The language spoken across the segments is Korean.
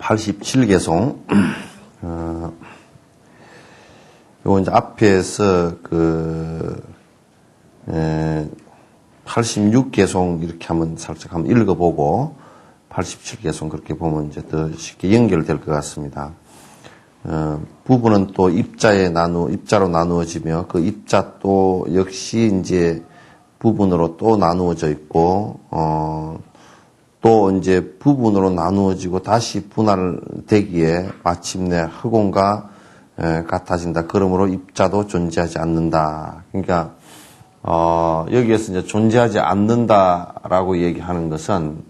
87개송. 요거 이제 앞에서 86개송 이렇게 한번 살짝 한번 읽어보고 87개송 그렇게 보면 이제 더 쉽게 연결될 것 같습니다. 부분은 또 입자로 나누어지며 그 입자 또 역시 이제 부분으로 또 나누어져 있고, 또 이제 부분으로 나누어지고 다시 분할되기에 마침내 흑원과 같아진다. 그러므로 입자도 존재하지 않는다. 그러니까, 여기에서 이제 존재하지 않는다라고 얘기하는 것은,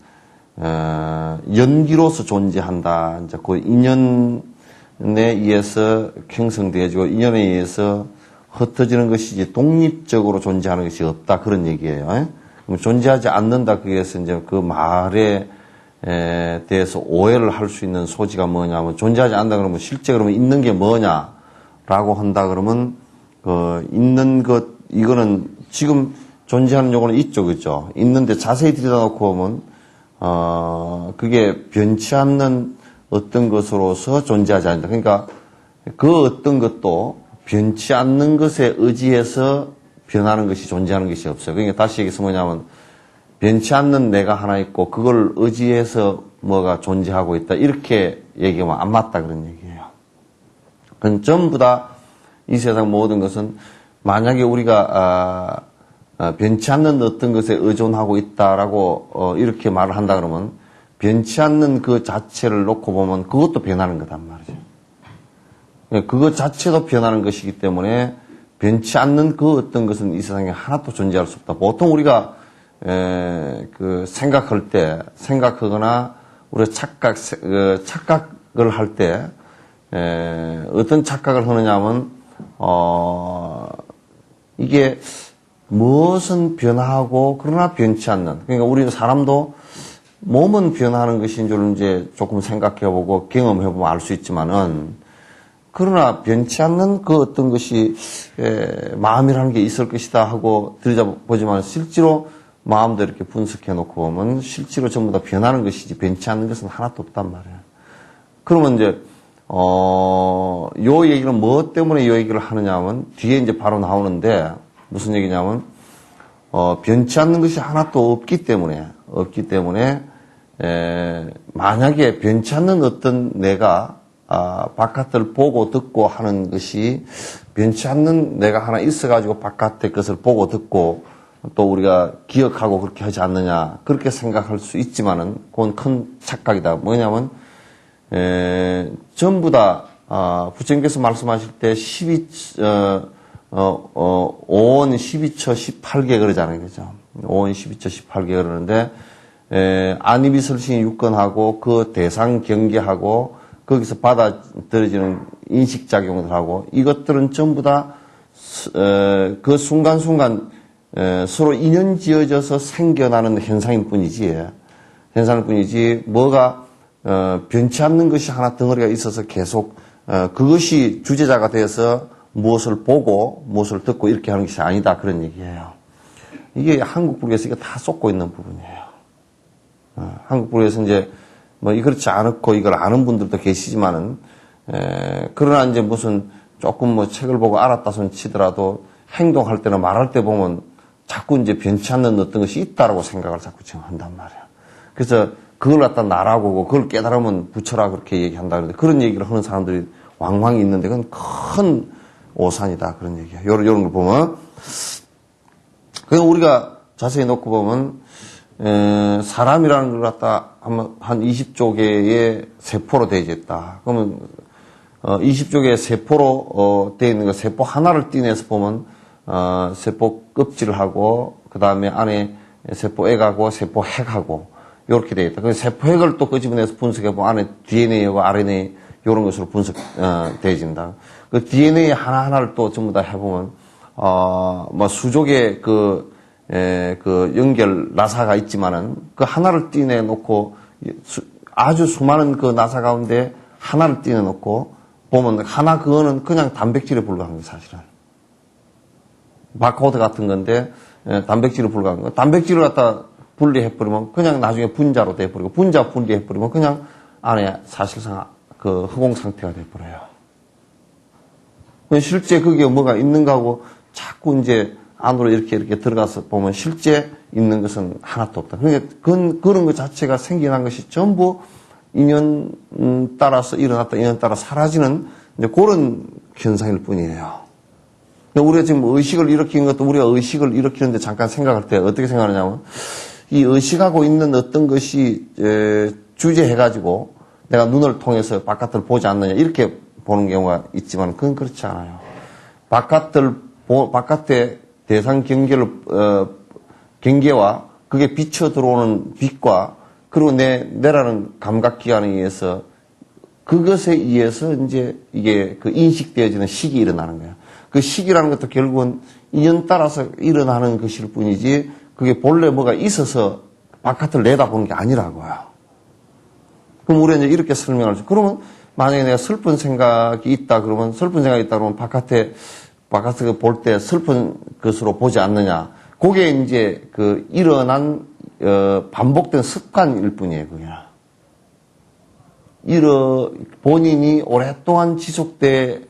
연기로서 존재한다. 이제 그 인연에 의해서 형성되어지고 인연에 의해서 흩어지는 것이지 독립적으로 존재하는 것이 없다. 그런 얘기예요. 그럼 존재하지 않는다. 그래서 이제 그 말에 대해서 오해를 할 수 있는 소지가 뭐냐면 존재하지 않는다 그러면 실제 그러면 있는 게 뭐냐라고 한다 그러면 있는 것 이거는 지금 존재하는 요거는 있죠. 그죠? 있는데 자세히 들여다놓고 보면 그게 변치 않는 어떤 것으로서 존재하지 않는다. 그러니까 그 어떤 것도 변치 않는 것에 의지해서 변하는 것이 존재하는 것이 없어요. 그러니까 다시 얘기해서 뭐냐면 변치 않는 내가 하나 있고 그걸 의지해서 뭐가 존재하고 있다. 이렇게 얘기하면 안 맞다 그런 얘기예요. 그건 전부 다 이 세상 모든 것은 만약에 우리가 변치 않는 어떤 것에 의존하고 있다라고 이렇게 말을 한다 그러면 변치 않는 그 자체를 놓고 보면 그것도 변하는 거단 말이죠. 그것 자체도 변하는 것이기 때문에 변치 않는 그 어떤 것은 이 세상에 하나도 존재할 수 없다. 보통 우리가 생각할 때 생각하거나 우리가 착각을 할 때 어떤 착각을 하느냐면 이게 무엇은 변하고 그러나 변치 않는. 그러니까 우리 사람도 몸은 변하는 것인 줄 이제 조금 생각해보고 경험해보면 알 수 있지만은 그러나 변치 않는 그 어떤 것이 마음이라는 게 있을 것이다 하고 들여다보지만 실제로 마음도 이렇게 분석해놓고 보면 실제로 전부 다 변하는 것이지 변치 않는 것은 하나도 없단 말이에요. 그러면 이제 요 얘기는 뭐 때문에 요 얘기를 하느냐 하면 뒤에 이제 바로 나오는데 무슨 얘기냐면 변치 않는 것이 하나도 없기 때문에 만약에 변치 않는 어떤 내가 바깥을 보고 듣고 하는 것이 변치 않는 내가 하나 있어가지고 바깥의 것을 보고 듣고 또 우리가 기억하고 그렇게 하지 않느냐 그렇게 생각할 수 있지만은 그건 큰 착각이다. 뭐냐면 전부 다 부처님께서 말씀하실 때 5원 12처 18개 그러잖아요. 그죠? 5원 12처 18개 그러는데 안이비설신이 육건하고 그 대상 경계하고 거기서 받아들여지는 인식작용을 하고 이것들은 전부 다 그 순간순간 서로 인연 지어져서 생겨나는 현상일 뿐이지 뭐가 변치 않는 것이 하나 덩어리가 있어서 계속 그것이 주제자가 되어서 무엇을 보고 무엇을 듣고 이렇게 하는 것이 아니다 그런 얘기예요. 이게 한국 불교에서 이거 다 쏟고 있는 부분이에요. 한국 불교에서 이제 뭐 그렇지 않고 이걸 아는 분들도 계시지만은 그러나 이제 무슨 조금 뭐 책을 보고 알았다 손 치더라도 행동할 때나 말할 때 보면 자꾸 이제 변치 않는 어떤 것이 있다라고 생각을 자꾸 지금 한단 말이야. 그래서 그걸 갖다 나라고 하고 그걸 깨달으면 부처라 그렇게 얘기한다 그러는데 그런 얘기를 하는 사람들이 왕왕 있는데 그건 큰 오산이다 그런 얘기야. 요런 걸 보면 그냥 우리가 자세히 놓고 보면 사람이라는 걸 갖다 한 20조 개의 세포로 되어 있다. 그러면 20조 개의 세포로 되어 있는 거 세포 하나를 떼내서 보면 세포 껍질을 하고 그 다음에 안에 세포 액하고 세포 핵하고 이렇게 되어 있다. 그 세포 핵을 또 끄집어내서 분석해보면 안에 DNA하고 RNA 이런 것으로 분석되어진다. 그 DNA 하나하나를 또 전부 다 해보면 뭐 수족의 그 연결 나사가 있지만은 그 하나를 떼내놓고 아주 수많은 그 나사 가운데 하나를 떼내놓고 보면 하나 그거는 그냥 단백질에 불과한 거예요, 사실은. 바코드 같은 건데 단백질에 불과한 거. 단백질을 갖다 분리해버리면 그냥 나중에 분자로 돼버리고 분자 분리해버리면 그냥 안에 사실상 그 허공 상태가 돼버려요. 실제 거기에 뭐가 있는가 하고 자꾸 이제 안으로 이렇게 들어가서 보면 실제 있는 것은 하나도 없다. 그러니까 그런 것 자체가 생겨난 것이 전부 인연 따라서 일어났다, 인연 따라 사라지는 이제 그런 현상일 뿐이에요. 우리가 지금 의식을 일으킨 것도 우리가 의식을 일으키는데 잠깐 생각할 때 어떻게 생각하냐면 이 의식하고 있는 어떤 것이 주제해가지고 내가 눈을 통해서 바깥을 보지 않느냐 이렇게 보는 경우가 있지만 그건 그렇지 않아요. 바깥의 대상 경계와 그게 비쳐 들어오는 빛과 그리고 내라는 감각기관에 의해서 그것에 의해서 이제 이게 그 인식되어지는 식이 일어나는 거예요. 그 식이라는 것도 결국은 인연 따라서 일어나는 것일 뿐이지 그게 본래 뭐가 있어서 바깥을 내다보는 게 아니라고요. 그럼 우리가 이제 이렇게 설명을 하죠. 그러면 만약에 내가 슬픈 생각이 있다 그러면 바깥을 볼 때 슬픈 것으로 보지 않느냐. 그게 이제 그 일어난 반복된 습관일 뿐이에요, 그게. 본인이 오랫동안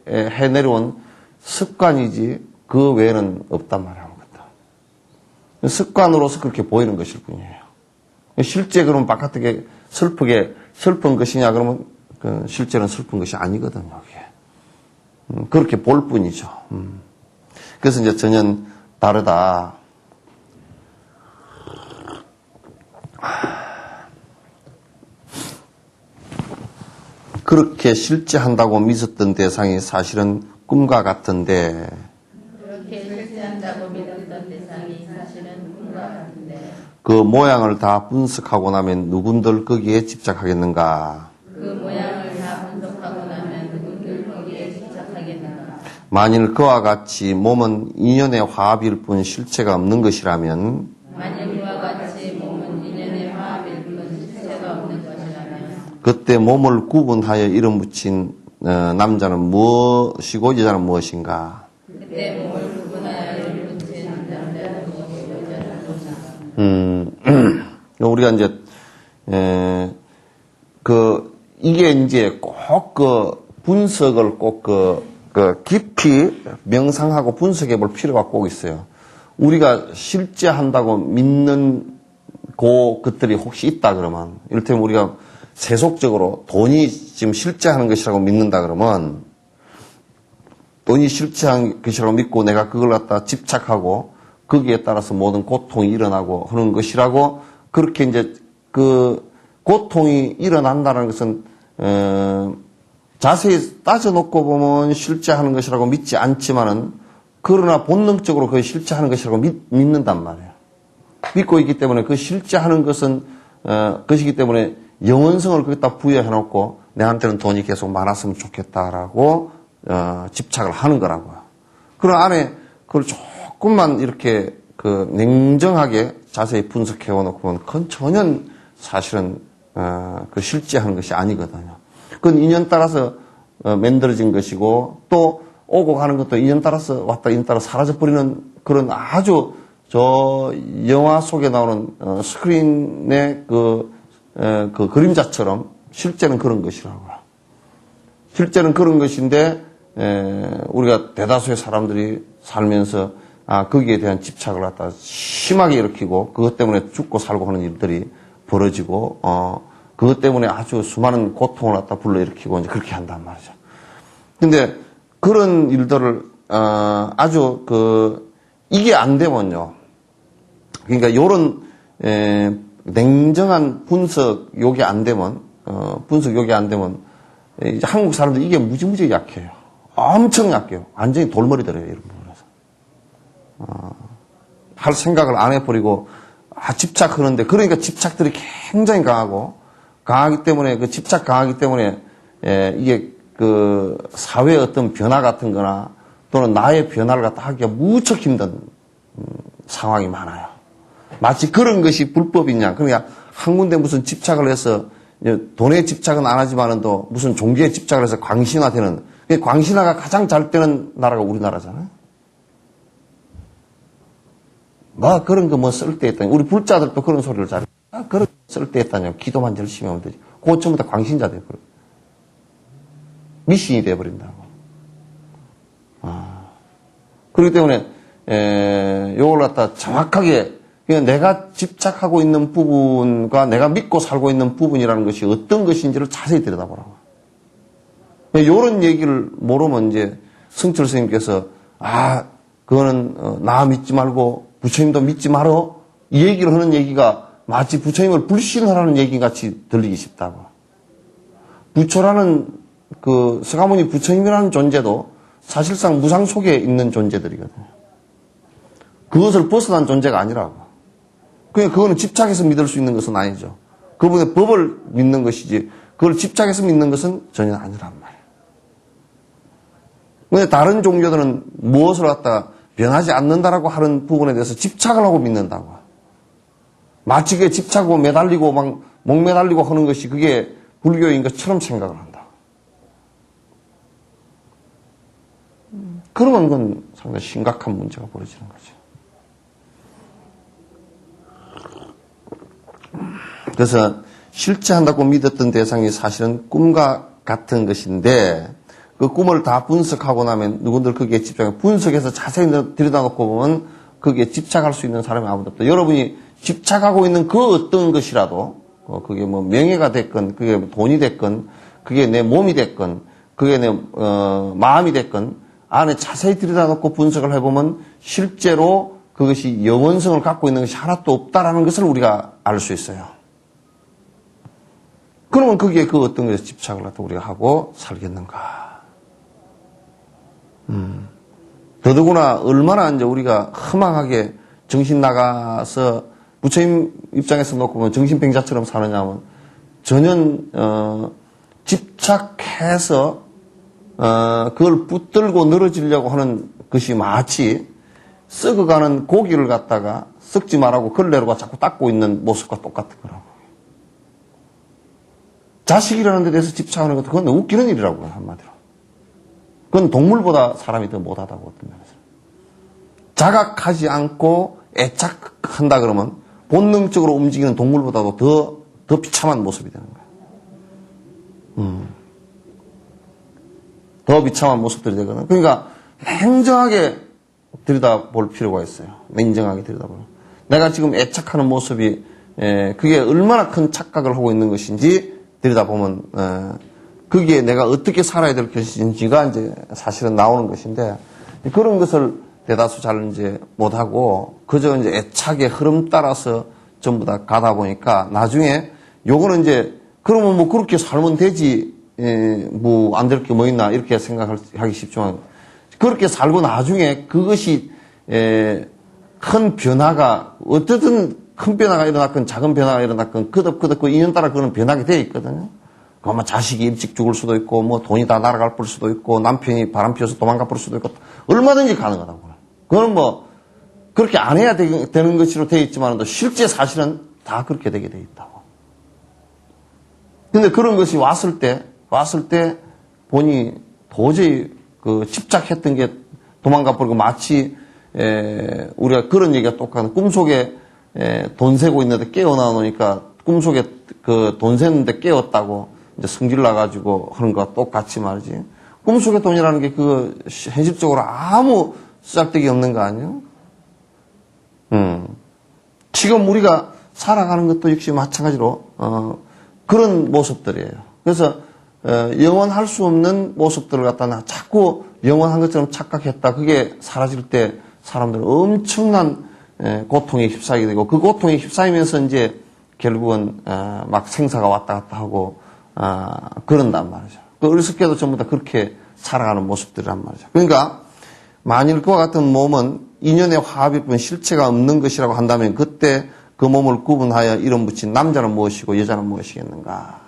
해내려온 습관이지 그 외에는 없단 말이에요. 습관으로서 그렇게 보이는 것일 뿐이에요. 실제 그러면 바깥에 슬픈 것이냐 그러면 실제는 슬픈 것이 아니거든요. 그게. 그렇게 볼 뿐이죠. 그래서 이제 전혀 다르다. 그렇게 실제한다고 믿었던 대상이 사실은 꿈과 같은데 그렇게 실제한다고 믿었던 대상이 사실은 꿈과 같은데 그 모양을 다 분석하고 나면 누군들 거기에 집착하겠는가? 그 모양을 다 분석하고 나면 누군들 거기에 집착하겠는가? 만일 그와 같이 몸은 인연의 화합일 뿐 실체가 없는 것이라면 만일 그와 같이 몸은 인연의 화합일 뿐 실체가 없는 것이라면 그때 몸을 구분하여 이름 붙인 남자는 무엇이고 여자는 무엇인가? 그때 몸을 구분하여 이름 붙인 남자는 무엇이고 여자는 무엇인가? 우리가 이제 이게 이제 꼭 분석을 깊이 명상하고 분석해 볼 필요가 꼭 있어요. 우리가 실제한다고 믿는 것들이 혹시 있다 그러면, 이를테면 우리가 세속적으로 돈이 지금 실제하는 것이라고 믿는다 그러면, 돈이 실제한 것이라고 믿고 내가 그걸 갖다 집착하고 거기에 따라서 모든 고통이 일어나고 하는 것이라고 그렇게 이제 그 고통이 일어난다는 것은 자세히 따져놓고 보면 실제하는 것이라고 믿지 않지만은 그러나 본능적으로 그 실제하는 것이라고 믿는단 말이에요. 믿고 있기 때문에 그 실제하는 것은 것이기 때문에 영원성을 거기다 부여해놓고 내한테는 돈이 계속 많았으면 좋겠다라고 집착을 하는 거라고요. 그런 안에 그걸 조금만 이렇게 냉정하게 자세히 분석해 놓고 보면 그건 전혀 사실은 그 실제하는 것이 아니거든요. 그건 인연 따라서 만들어진 것이고 또 오고 가는 것도 인연 따라서 왔다 인연 따라 사라져버리는 그런 아주 저 영화 속에 나오는 스크린의 그 그림자처럼 실제는 그런 것이라고요. 실제는 그런 것인데 우리가 대다수의 사람들이 살면서 거기에 대한 집착을 갖다 심하게 일으키고 그것 때문에 죽고 살고 하는 일들이 벌어지고 그것 때문에 아주 수많은 고통을 갖다 불러일으키고 이제 그렇게 한단 말이죠. 근데 그런 일들을 아주 이게 안 되면요. 그러니까 요런 냉정한 분석 요게 안 되면 이제 한국 사람들 이게 무지무지 약해요. 엄청 약해요. 완전히 돌머리들이에요, 이런 부분에서. 할 생각을 안 해버리고 집착하는데 그러니까 집착들이 굉장히 강하기 때문에 그 집착 강하기 때문에 이게 그 사회의 어떤 변화 같은 거나 또는 나의 변화를 갖다 하기가 무척 힘든 상황이 많아요. 마치 그런 것이 불법이냐. 그러니까 한 군데 무슨 집착을 해서 돈에 집착은 안 하지만은 또 무슨 종교에 집착을 해서 광신화되는 광신화가 가장 잘 되는 나라가 우리나라잖아요. 그런 거 쓸데있다니. 우리 불자들도 그런 소리를 잘해요. 그런 쓸데있다뇨. 기도만 열심히 하면 되지. 그거 전부 다 광신자 돼버려. 미신이 돼버린다고. 그렇기 때문에, 요걸 갖다 정확하게, 그냥 내가 집착하고 있는 부분과 내가 믿고 살고 있는 부분이라는 것이 어떤 것인지를 자세히 들여다보라고. 요런 얘기를 모르면 이제 성철 스님께서, 그거는, 나 믿지 말고 부처님도 믿지 말어. 이 얘기를 하는 얘기가 마치 부처님을 불신하라는 얘기 같이 들리기 쉽다고. 부처라는 그 서가모니 부처님이라는 존재도 사실상 무상 속에 있는 존재들이거든요. 그것을 벗어난 존재가 아니라고. 그냥 그거는 집착해서 믿을 수 있는 것은 아니죠. 그분의 법을 믿는 것이지 그걸 집착해서 믿는 것은 전혀 아니란 말이에요. 근데 다른 종교들은 무엇을 갖다 변하지 않는다라고 하는 부분에 대해서 집착을 하고 믿는다고. 마치 그게 집착하고 매달리고 막 목매달리고 하는 것이 그게 불교인 것처럼 생각을 한다. 그러면 그건 상당히 심각한 문제가 벌어지는 거죠. 그래서 실제 한다고 믿었던 대상이 사실은 꿈과 같은 것인데 그 꿈을 다 분석하고 나면 누군들 거기에 집착해 분석해서 자세히 들여다놓고 보면 거기에 집착할 수 있는 사람이 아무도 없다. 여러분이 집착하고 있는 그 어떤 것이라도 그게 뭐 명예가 됐건 그게 돈이 됐건 그게 내 몸이 됐건 그게 내 마음이 됐건 안에 자세히 들여다놓고 분석을 해보면 실제로 그것이 영원성을 갖고 있는 것이 하나도 없다라는 것을 우리가 알 수 있어요. 그러면 거기에 그 어떤 것에 집착을 갖다 우리가 하고 살겠는가? 더더구나 얼마나 이제 우리가 허망하게 정신 나가서 부처님 입장에서 놓고 보면 정신병자처럼 사느냐면 전혀 집착해서 그걸 붙들고 늘어지려고 하는 것이 마치 썩어가는 고기를 갖다가 썩지 말라고 걸레로가 자꾸 닦고 있는 모습과 똑같은 거라고. 자식이라는 데 대해서 집착하는 것도 그건 웃기는 일이라고요, 한마디로. 그건 동물보다 사람이 더 못하다고 어떤 면에서. 자각하지 않고 애착한다 그러면 본능적으로 움직이는 동물보다도 더 비참한 모습이 되는 거예요. 더 비참한 모습들이 되거든. 그러니까 냉정하게 들여다볼 필요가 있어요. 냉정하게 들여다보면. 내가 지금 애착하는 모습이 그게 얼마나 큰 착각을 하고 있는 것인지 들여다보면 거기에 내가 어떻게 살아야 될 것인지가 이제 사실은 나오는 것인데 그런 것을 대다수 잘 이제 못하고 그저 이제 애착의 흐름 따라서 전부 다 가다 보니까 나중에 요거는 이제 그러면 뭐 그렇게 살면 되지 뭐 안 될 게 뭐 있나 이렇게 생각하기 쉽지만 그렇게 살고 나중에 그것이 큰 변화가 어쨌든 큰 변화가 일어났건 작은 변화가 일어났건 끄덕끄덕 인연 따라 그런 변하게 돼 있거든요. 아마 자식이 일찍 죽을 수도 있고 뭐 돈이 다 날아갈 수도 있고 남편이 바람 피워서 도망가 볼 수도 있고 얼마든지 가능하다고. 그건 뭐 그렇게 안 해야 되는 것으로 돼 있지만 실제 사실은 다 그렇게 되게 돼 있다고. 근데 그런 것이 왔을 때 본인이 도저히 그 집착했던 게 도망가 버리고 마치 우리가 그런 얘기가 똑같은 꿈속에 돈 세고 있는데 깨어나오니까 꿈속에 그 돈 세는데 깨웠다고 이제 성질 나가지고 하는 거와 똑같이 말이지. 꿈속의 돈이라는 게 그 현실적으로 아무 쓰잘데기 없는 거 아니에요? 지금 우리가 살아가는 것도 역시 마찬가지로 그런 모습들이에요. 그래서 영원할 수 없는 모습들을 갖다가 자꾸 영원한 것처럼 착각했다. 그게 사라질 때 사람들은 엄청난 고통에 휩싸이게 되고 그 고통에 휩싸이면서 이제 결국은 막 생사가 왔다 갔다 하고 그런단 말이죠. 그 어리석게도 전부 다 그렇게 살아가는 모습들이란 말이죠. 그러니까 만일 그와 같은 몸은 인연의 화합일 뿐 실체가 없는 것이라고 한다면 그때 그 몸을 구분하여 이름 붙인 남자는 무엇이고 여자는 무엇이겠는가?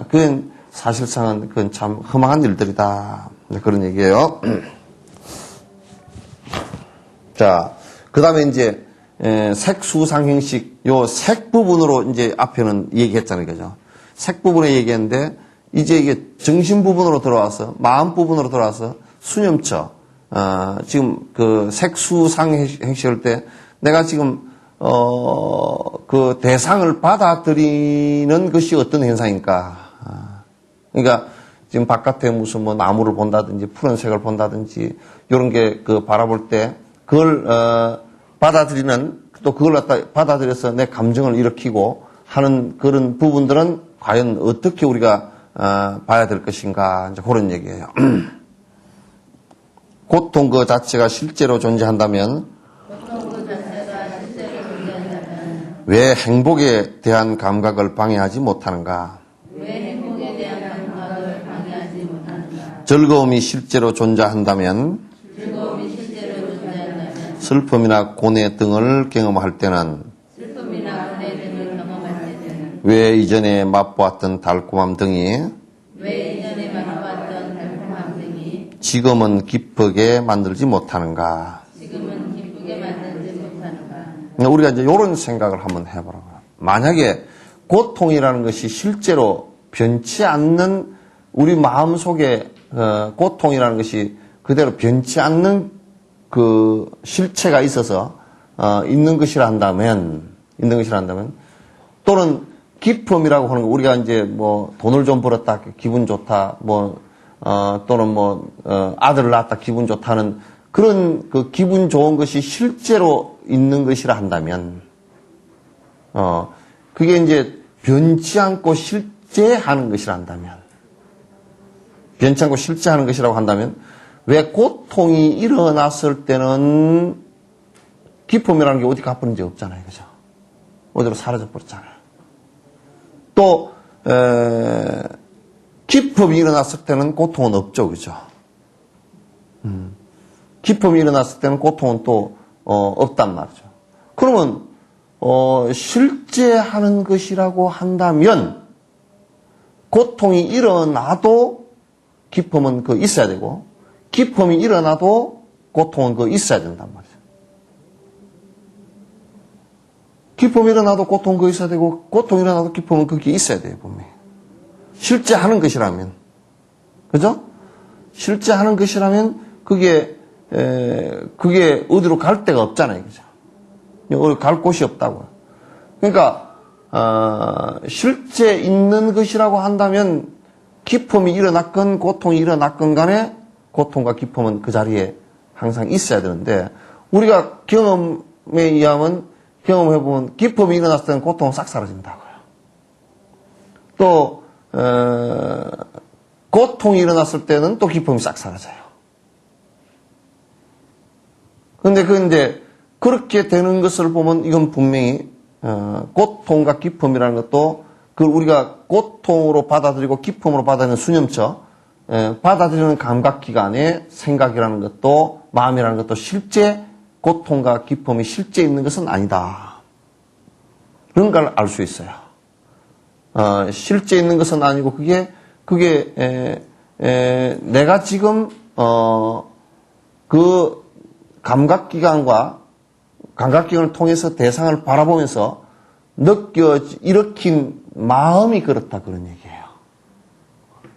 그건 사실상은 그건 참 험한 일들이다. 그런 얘기예요. 자, 그 다음에 이제 색수상행식 요 색 부분으로 이제 앞에는 얘기했잖아요, 그죠? 색 부분에 얘기했는데 이제 이게 정신 부분으로 들어와서 마음 부분으로 들어와서 수념처 지금 그 색수상행식할 때 내가 지금 그 대상을 받아들이는 것이 어떤 현상인가. 그러니까 지금 바깥에 무슨 뭐 나무를 본다든지 푸른색을 본다든지 이런 게 그 바라볼 때 그걸 받아들이는 또 그걸 갖다 받아들여서 내 감정을 일으키고 하는 그런 부분들은 과연 어떻게 우리가 봐야 될 것인가 이제 그런 얘기예요. 고통 그 자체가 실제로 존재한다면 왜 행복에 대한 감각을 방해하지 못하는가? 즐거움이 실제로 존재한다면 슬픔이나 고뇌 등을 경험할 때는 왜 이전에 맛보았던 달콤함 등이 지금은 기쁘게 만들지 못하는가? 우리가 이제 이런 생각을 한번 해보라고요. 만약에 고통이라는 것이 실제로 변치 않는 우리 마음 속에 고통이라는 것이 그대로 변치 않는 그 실체가 있어서 있는 것이라 한다면 또는 기쁨이라고 하는 거 우리가 이제 뭐 돈을 좀 벌었다 기분 좋다 또는 아들을 낳았다 기분 좋다는 그런 그 기분 좋은 것이 실제로 있는 것이라 한다면 그게 이제 변치 않고 실제하는 것이라 한다면 변치 않고 실제하는 것이라고 한다면 왜 고통이 일어났을 때는 기쁨이라는 게 어디 가버린 지 없잖아요. 그죠? 어디로 사라져 버렸잖아요. 또 기쁨이 일어났을 때는 고통은 없죠. 그죠? 기쁨이 일어났을 때는 고통은 또 없단 말이죠. 그러면 실제 하는 것이라고 한다면 고통이 일어나도 기쁨은 그 있어야 되고 기쁨이 일어나도 고통은 그 있어야 된단 말이죠. 기쁨이 일어나도 고통은 그 있어야 되고 고통이 일어나도 기쁨은 그게 있어야 돼요. 분명히. 실제 하는 것이라면 그죠? 실제 하는 것이라면 그게 어디로 갈 데가 없잖아요. 그죠? 어디 갈 곳이 없다고요. 그러니까 실제 있는 것이라고 한다면 기쁨이 일어났건 고통이 일어났건 간에 고통과 기쁨은 그 자리에 항상 있어야 되는데 우리가 경험에 의하면 경험해보면 기쁨이 일어났을 때는 고통은 싹 사라진다고요. 또 고통이 일어났을 때는 또 기쁨이 싹 사라져요. 근데 이제 그렇게 되는 것을 보면 이건 분명히 고통과 기쁨이라는 것도 그걸 우리가 고통으로 받아들이고 기쁨으로 받아들이는 수념처 받아들이는 감각기관의 생각이라는 것도 마음이라는 것도 실제 고통과 기쁨이 실제 있는 것은 아니다. 그런 걸 알 수 있어요. 실제 있는 것은 아니고 그게 내가 지금 그 감각기관을 통해서 대상을 바라보면서 일으킨 마음이 그렇다 그런 얘기예요.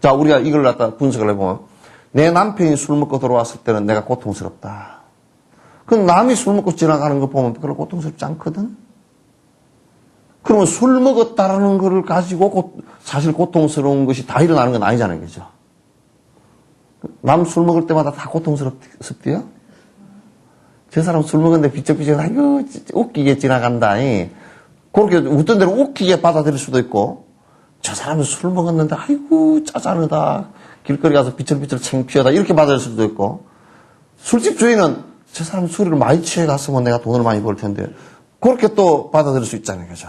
자, 우리가 이걸 갖다 분석을 해보면 내 남편이 술 먹고 들어왔을 때는 내가 고통스럽다. 그 남이 술 먹고 지나가는 거 보면 별로 고통스럽지 않거든. 그러면 술 먹었다라는 거를 가지고 사실 고통스러운 것이 다 일어나는 건 아니잖아요. 그죠? 남 술 먹을 때마다 다 고통스럽대요? 저 사람 술 먹었는데 비쩍비쩍 아이고 웃기게 지나간다. 그렇게 웃던 대로 웃기게 받아들일 수도 있고 저 사람은 술 먹었는데 아이고 짜잔하다. 길거리 가서 비철비철 창피하다. 이렇게 받아들일 수도 있고 술집 주인은 저 사람 술을 많이 취해 갔으면 내가 돈을 많이 벌 텐데 그렇게 또 받아들일 수 있잖아요. 그죠?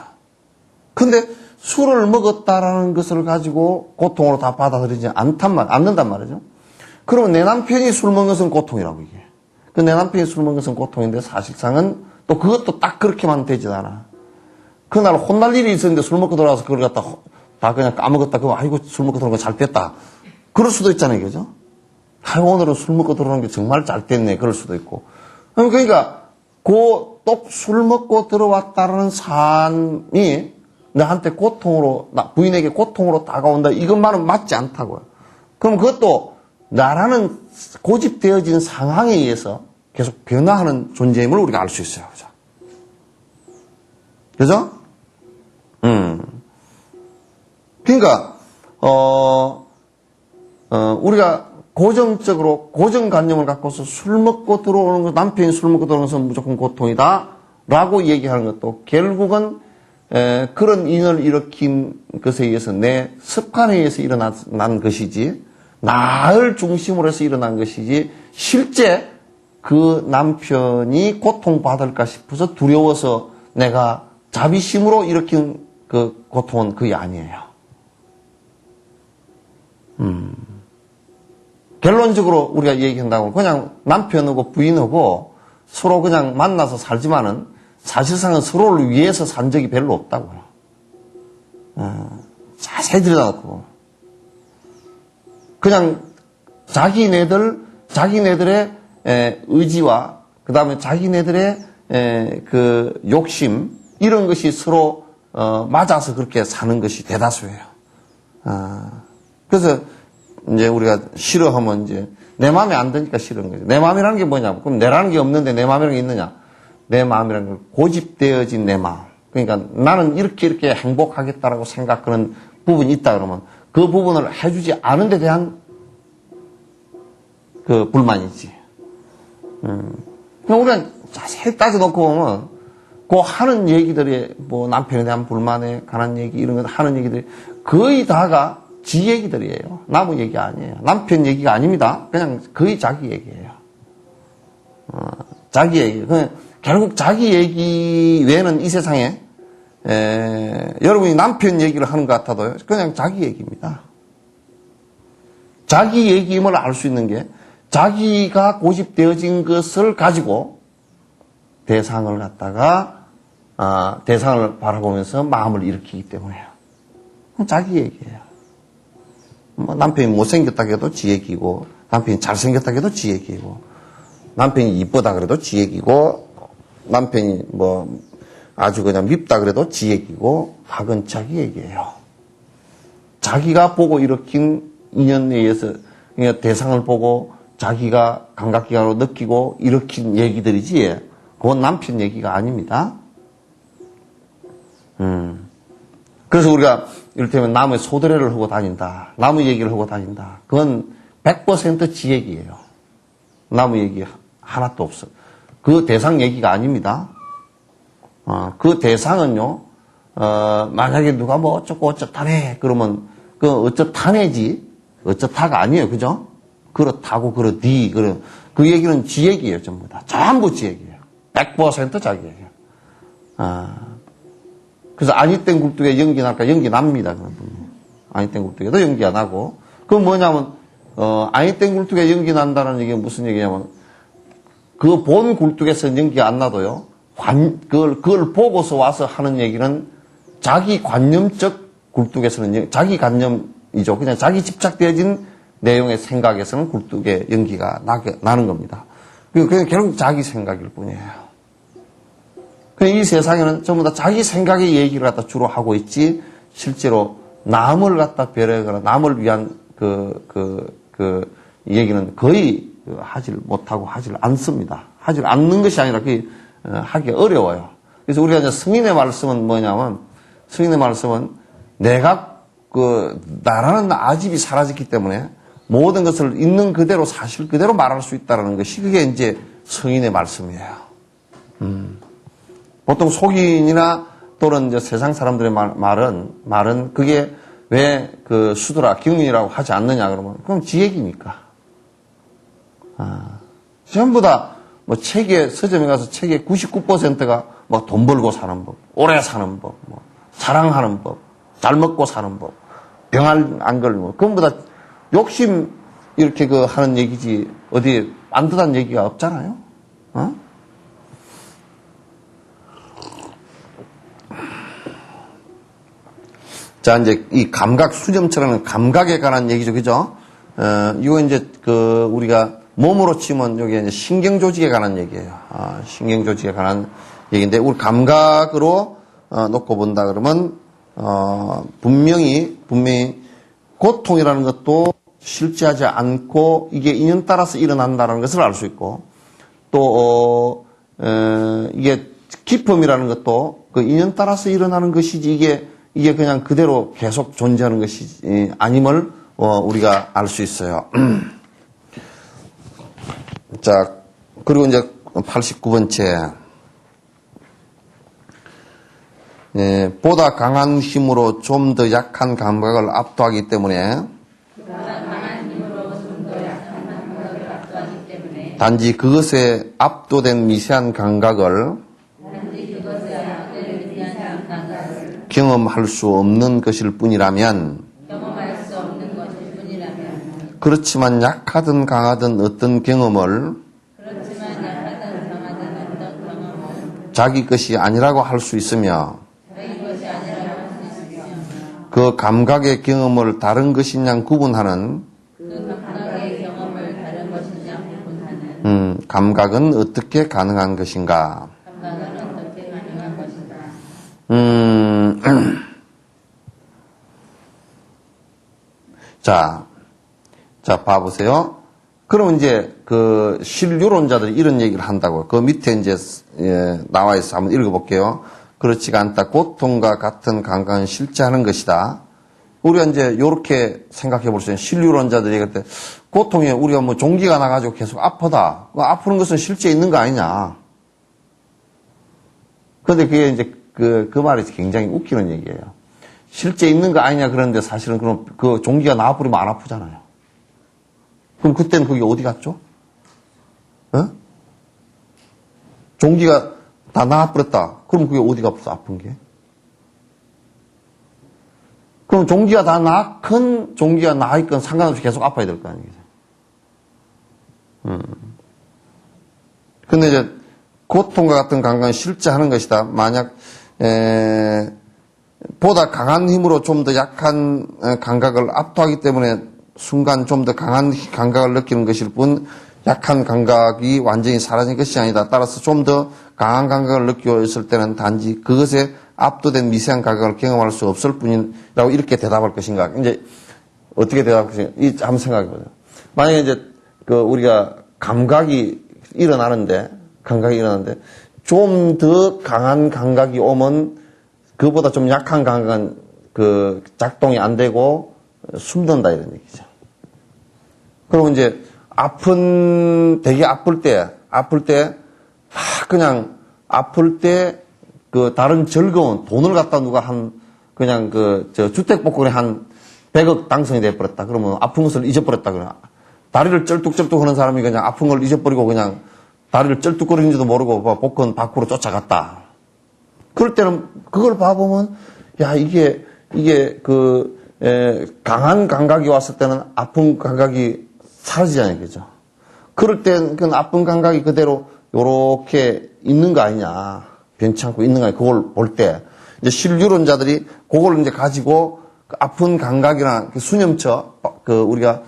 근데 술을 먹었다라는 것을 가지고 고통으로 다 받아들이지 않는단 말이죠. 그러면 내 남편이 술 먹은 것은 고통이라고 이게. 내 남편이 술 먹은 것은 고통인데 사실상은 또 그것도 딱 그렇게만 되지 않아. 그날 혼날 일이 있었는데 술 먹고 돌아와서 그걸 갖다 다 그냥 까먹었다. 그거 아이고 술 먹고 들어온 거 잘 됐다. 그럴 수도 있잖아요. 그죠? 아이고 오늘은 술 먹고 들어온 게 정말 잘 됐네. 그럴 수도 있고. 그러니까 또 술 먹고 들어왔다는 삶이 나한테 부인에게 고통으로 다가온다. 이것만은 맞지 않다고요. 그럼 그것도 나라는 고집되어진 상황에 의해서 계속 변화하는 존재임을 우리가 알 수 있어요. 그죠? 그죠? 그러니까, 우리가 고정적으로, 고정관념을 갖고서 술 먹고 들어오는 거, 남편이 술 먹고 들어오는 것은 무조건 고통이다. 라고 얘기하는 것도 결국은, 그런 인연을 일으킨 것에 의해서 내 습관에 의해서 일어난 것이지, 나를 중심으로 해서 일어난 것이지, 실제 그 남편이 고통받을까 싶어서 두려워서 내가 자비심으로 일으킨 그 고통은 그게 아니에요. 결론적으로 우리가 얘기한다고 그냥 남편하고 부인하고 서로 그냥 만나서 살지만은 사실상은 서로를 위해서 산 적이 별로 없다고요. 자세히 들여다놓고. 그냥 자기네들의 의지와 그 다음에 자기네들의 그 욕심 이런 것이 서로 맞아서 그렇게 사는 것이 대다수예요. 그래서 이제 우리가 싫어하면 이제 내 마음에 안 드니까 싫은 거죠. 내 마음이라는 게 뭐냐? 그럼 내라는 게 없는데 내 마음이라는 게 있느냐? 내 마음이라는 걸 고집되어진 내 마음. 그러니까 나는 이렇게 행복하겠다라고 생각하는 부분이 있다 그러면 그 부분을 해주지 않은 데 대한 그 불만이지. 그럼 우리가 자세히 따져놓고 보면 그 하는 얘기들이 뭐 남편에 대한 불만에 관한 얘기 이런 거 하는 얘기들이 거의 다가 지 얘기들이에요. 남의 얘기 아니에요. 남편 얘기가 아닙니다. 그냥 거의 자기 얘기예요. 자기 얘기. 결국 자기 얘기 외에는 이 세상에 여러분이 남편 얘기를 하는 것 같아도 그냥 자기 얘기입니다. 자기 얘기임을 알 수 있는 게 자기가 고집되어진 것을 가지고 대상을 갖다가 대상을 바라보면서 마음을 일으키기 때문에요. 자기 얘기예요. 뭐 남편이 못생겼다 해도 지 얘기고 남편이 잘생겼다 해도 지 얘기고 남편이 이쁘다 그래도 지 얘기고 남편이 뭐 아주 그냥 밉다 그래도 지 얘기고 학은 자기 얘기예요. 자기가 보고 일으킨 인연에 의해서 그러니까 대상을 보고 자기가 감각기관으로 느끼고 일으킨 얘기들이지 그건 남편 얘기가 아닙니다. 그래서 우리가 이를테면 남의 소드레를 하고 다닌다. 남의 얘기를 하고 다닌다. 그건 100% 지 얘기예요. 남의 얘기 하나도 없어. 그 대상 얘기가 아닙니다. 그 대상은요, 만약에 누가 뭐 어쩌고 어쩌다네. 그러면 그 어쩌다네지. 어쩌다가 아니에요. 그죠? 그렇다고 그러디. 그 얘기는 지 얘기예요. 전부 다. 전부 지 얘기예요. 100% 자기 얘기예요. 그래서 아니땡 굴뚝에 연기 날까? 연기 납니다. 아니땡 굴뚝에도 연기 안 나고. 그건 뭐냐면, 아니땡 굴뚝에 연기 난다는 얘기가 무슨 얘기냐면, 그 본 굴뚝에서 연기가 안 나도요, 그걸 보고서 와서 하는 얘기는 자기 관념적 굴뚝에서는, 자기 관념이죠. 그냥 자기 집착되어진 내용의 생각에서는 굴뚝에 연기가 나는 겁니다. 그냥 결국 자기 생각일 뿐이에요. 이 세상에는 전부 다 자기 생각의 얘기를 갖다 주로 하고 있지, 실제로 남을 갖다 배려하거나 남을 위한 얘기는 거의 하질 못하고 하질 않습니다. 하질 않는 것이 아니라 하기 어려워요. 그래서 우리가 이제 성인의 말씀은 뭐냐면, 성인의 말씀은 내가 나라는 아집이 사라졌기 때문에 모든 것을 있는 그대로 사실 그대로 말할 수 있다는 것이 그게 이제 성인의 말씀이에요. 보통 속인이나 또는 이제 세상 사람들의 말은 그게 왜 수두라, 경륜이라고 하지 않느냐 그러면 그럼 지 얘기니까. 전부 다 뭐 서점에 가서 책의 99%가 뭐 돈 벌고 사는 법, 오래 사는 법, 뭐 자랑하는 법, 잘 먹고 사는 법, 병 안 걸고, 전부 다 욕심 이렇게 하는 얘기지 어디 반듯한 얘기가 없잖아요. 자, 이제 이 감각 수점처럼 감각에 관한 얘기죠, 그죠? 이거 이제 우리가 몸으로 치면 여기 이제 신경 조직에 관한 얘기예요. 신경 조직에 관한 얘기인데 우리 감각으로 놓고 본다 그러면 분명히 고통이라는 것도 실제하지 않고 이게 인연 따라서 일어난다는 것을 알 수 있고 또 이게 기쁨이라는 것도 그 인연 따라서 일어나는 것이지 이게 그냥 그대로 계속 존재하는 것이 아님을 우리가 알 수 있어요. 자, 그리고 이제 89번째. 보다 강한 힘으로 좀 더 약한 감각을 압도하기 때문에 단지 그것에 압도된 미세한 감각을 경험할 수 없는 것일 뿐이라면 그렇지만 약하든 강하든 어떤 경험을 자기 것이 아니라고 할 수 있으며 그 감각의 경험을 다른 것이냐 구분하는 감각은 어떻게 가능한 것인가? 자, 봐보세요. 그럼 이제 그 신류론자들이 이런 얘기를 한다고요. 그 밑에 이제 나와 있어. 한번 읽어볼게요. 그렇지가 않다. 고통과 같은 감각은 실제하는 것이다. 우리가 이제 요렇게 생각해 볼 수 있는 신류론자들이 얘기할 때 고통에 우리가 뭐 종기가 나가지고 계속 아프다. 아프는 것은 실제 있는 거 아니냐. 그런데 그게 이제 그 말이 굉장히 웃기는 얘기예요. 실제 있는 거 아니냐 그러는데 사실은 그럼 그 종기가 나와버리면 안 아프잖아요. 그럼 그때는 그게 어디 갔죠? 어? 종기가 다 나와버렸다. 그럼 그게 어디가 없어, 아픈 게? 그럼 종기가 다 나건 종기가 나있건 상관없이 계속 아파야 될 거 아니겠어요? 근데 이제 고통과 같은 감각은 실제 하는 것이다. 만약 보다 강한 힘으로 좀 더 약한 감각을 압도하기 때문에 순간 좀 더 강한 감각을 느끼는 것일 뿐 약한 감각이 완전히 사라진 것이 아니다. 따라서 좀 더 강한 감각을 느끼고 있을 때는 단지 그것에 압도된 미세한 감각을 경험할 수 없을 뿐이라고 이렇게 대답할 것인가. 이제 어떻게 대답할 것인가. 한번 생각해 보세요. 만약에 이제 우리가 감각이 일어나는데 좀 더 강한 감각이 오면 그보다 좀 약한 감각은 작동이 안 되고 숨는다 이런 얘기죠. 그리고 이제 되게 아플 때 그냥 아플 때 다른 즐거운 돈을 갖다 누가 그냥 주택복권에 한 100억 당선이 돼버렸다. 그러면 아픈 것을 잊어버렸다. 그래. 다리를 쩔뚝쩔뚝 하는 사람이 그냥 아픈 걸 잊어버리고 그냥 다리를 쩔뚝거리는지도 모르고 복권 밖으로 쫓아갔다. 그럴 때는 그걸 봐보면 이게 강한 감각이 왔을 때는 아픈 감각이 사라지잖아요. 그죠? 그럴 땐 그 아픈 감각이 그대로 요렇게 있는 거 아니냐. 변치 않고 있는 거 아니냐. 그걸 볼 때. 이제 신류론자들이 그걸 이제 가지고 아픈 감각이나 수념처, 우리가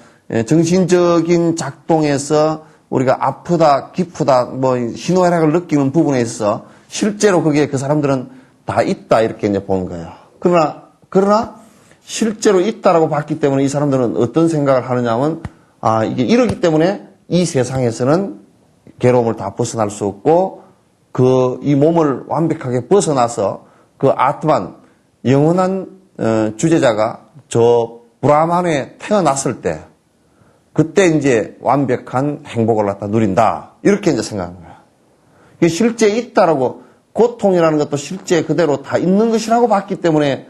정신적인 작동에서 우리가 아프다, 기쁘다, 희노애락을 느끼는 부분에 있어 실제로 그게 그 사람들은 다 있다 이렇게 이제 보는 거예요. 그러나 실제로 있다라고 봤기 때문에 이 사람들은 어떤 생각을 하느냐 하면 이게 이러기 때문에 이 세상에서는 괴로움을 다 벗어날 수 없고 이 몸을 완벽하게 벗어나서 그 아트만 영원한 주제자가 저 브라만에 태어났을 때 그때 이제 완벽한 행복을 갖다 누린다 이렇게 이제 생각하는 거예요. 이게 실제 있다라고 고통이라는 것도 실제 그대로 다 있는 것이라고 봤기 때문에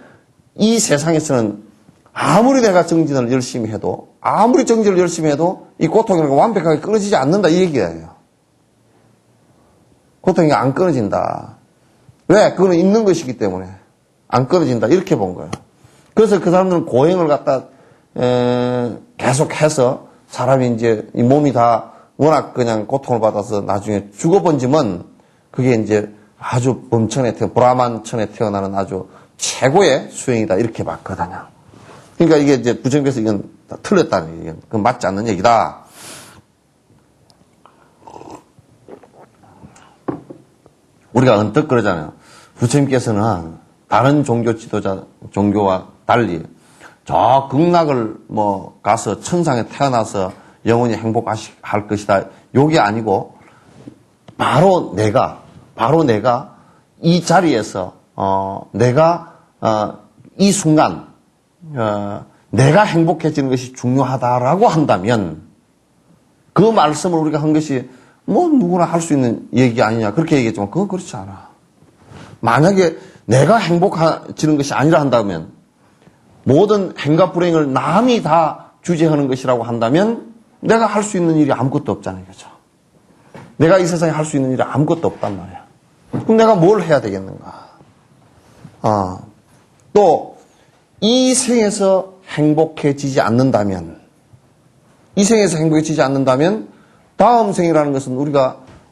이 세상에서는 아무리 내가 정진을 열심히 해도 이 고통이라는 거 완벽하게 끊어지지 않는다 이 얘기예요. 고통이 안 끊어진다. 왜? 그거는 있는 것이기 때문에 안 끊어진다 이렇게 본 거예요. 그래서 그 사람들은 고행을 갖다 계속해서 사람이 이제 이 몸이 다 워낙 그냥 고통을 받아서 나중에 죽어본지면 그게 이제 아주 브라만천에 태어나는 아주 최고의 수행이다 이렇게 봤거든요. 그러니까 이게 이제 부처님께서 이건 다 틀렸다는 얘기예요. 그건 맞지 않는 얘기다. 우리가 언뜻 그러잖아요. 부처님께서는 다른 종교와 달리 저 극락을 가서 천상에 태어나서 영원히 행복할 것이다. 요게 아니고 바로 내가 이 자리에서, 내가, 이 순간, 내가 행복해지는 것이 중요하다라고 한다면, 그 말씀을 우리가 한 것이, 뭐, 누구나 할 수 있는 얘기 아니냐. 그렇게 얘기했지만, 그건 그렇지 않아. 만약에 내가 행복해지는 것이 아니라 한다면, 모든 행과 불행을 남이 다 주재하는 것이라고 한다면, 내가 할 수 있는 일이 아무것도 없잖아요. 그죠? 내가 이 세상에 할 수 있는 일이 아무것도 없단 말이야. 그럼 내가 뭘 해야 되겠는가? 또, 이 생에서 행복해지지 않는다면, 다음 생이라는 것은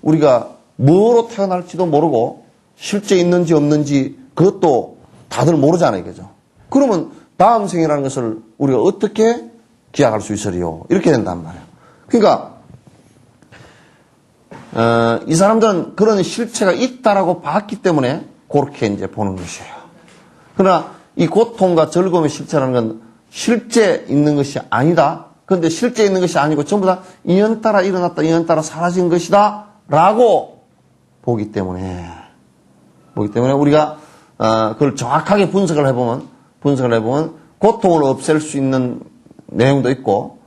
우리가 뭐로 태어날지도 모르고, 실제 있는지 없는지, 그것도 다들 모르잖아요. 그죠? 그러면 다음 생이라는 것을 우리가 어떻게 기약할 수 있으리요? 이렇게 된단 말이에요. 그러니까, 이 사람들은 그런 실체가 있다라고 봤기 때문에 그렇게 이제 보는 것이에요. 그러나 이 고통과 즐거움의 실체라는 건 실제 있는 것이 아니다. 그런데 실제 있는 것이 아니고 전부 다 인연 따라 일어났다, 인연 따라 사라진 것이다. 라고 보기 때문에 우리가, 그걸 정확하게 분석을 해보면 고통을 없앨 수 있는 내용도 있고,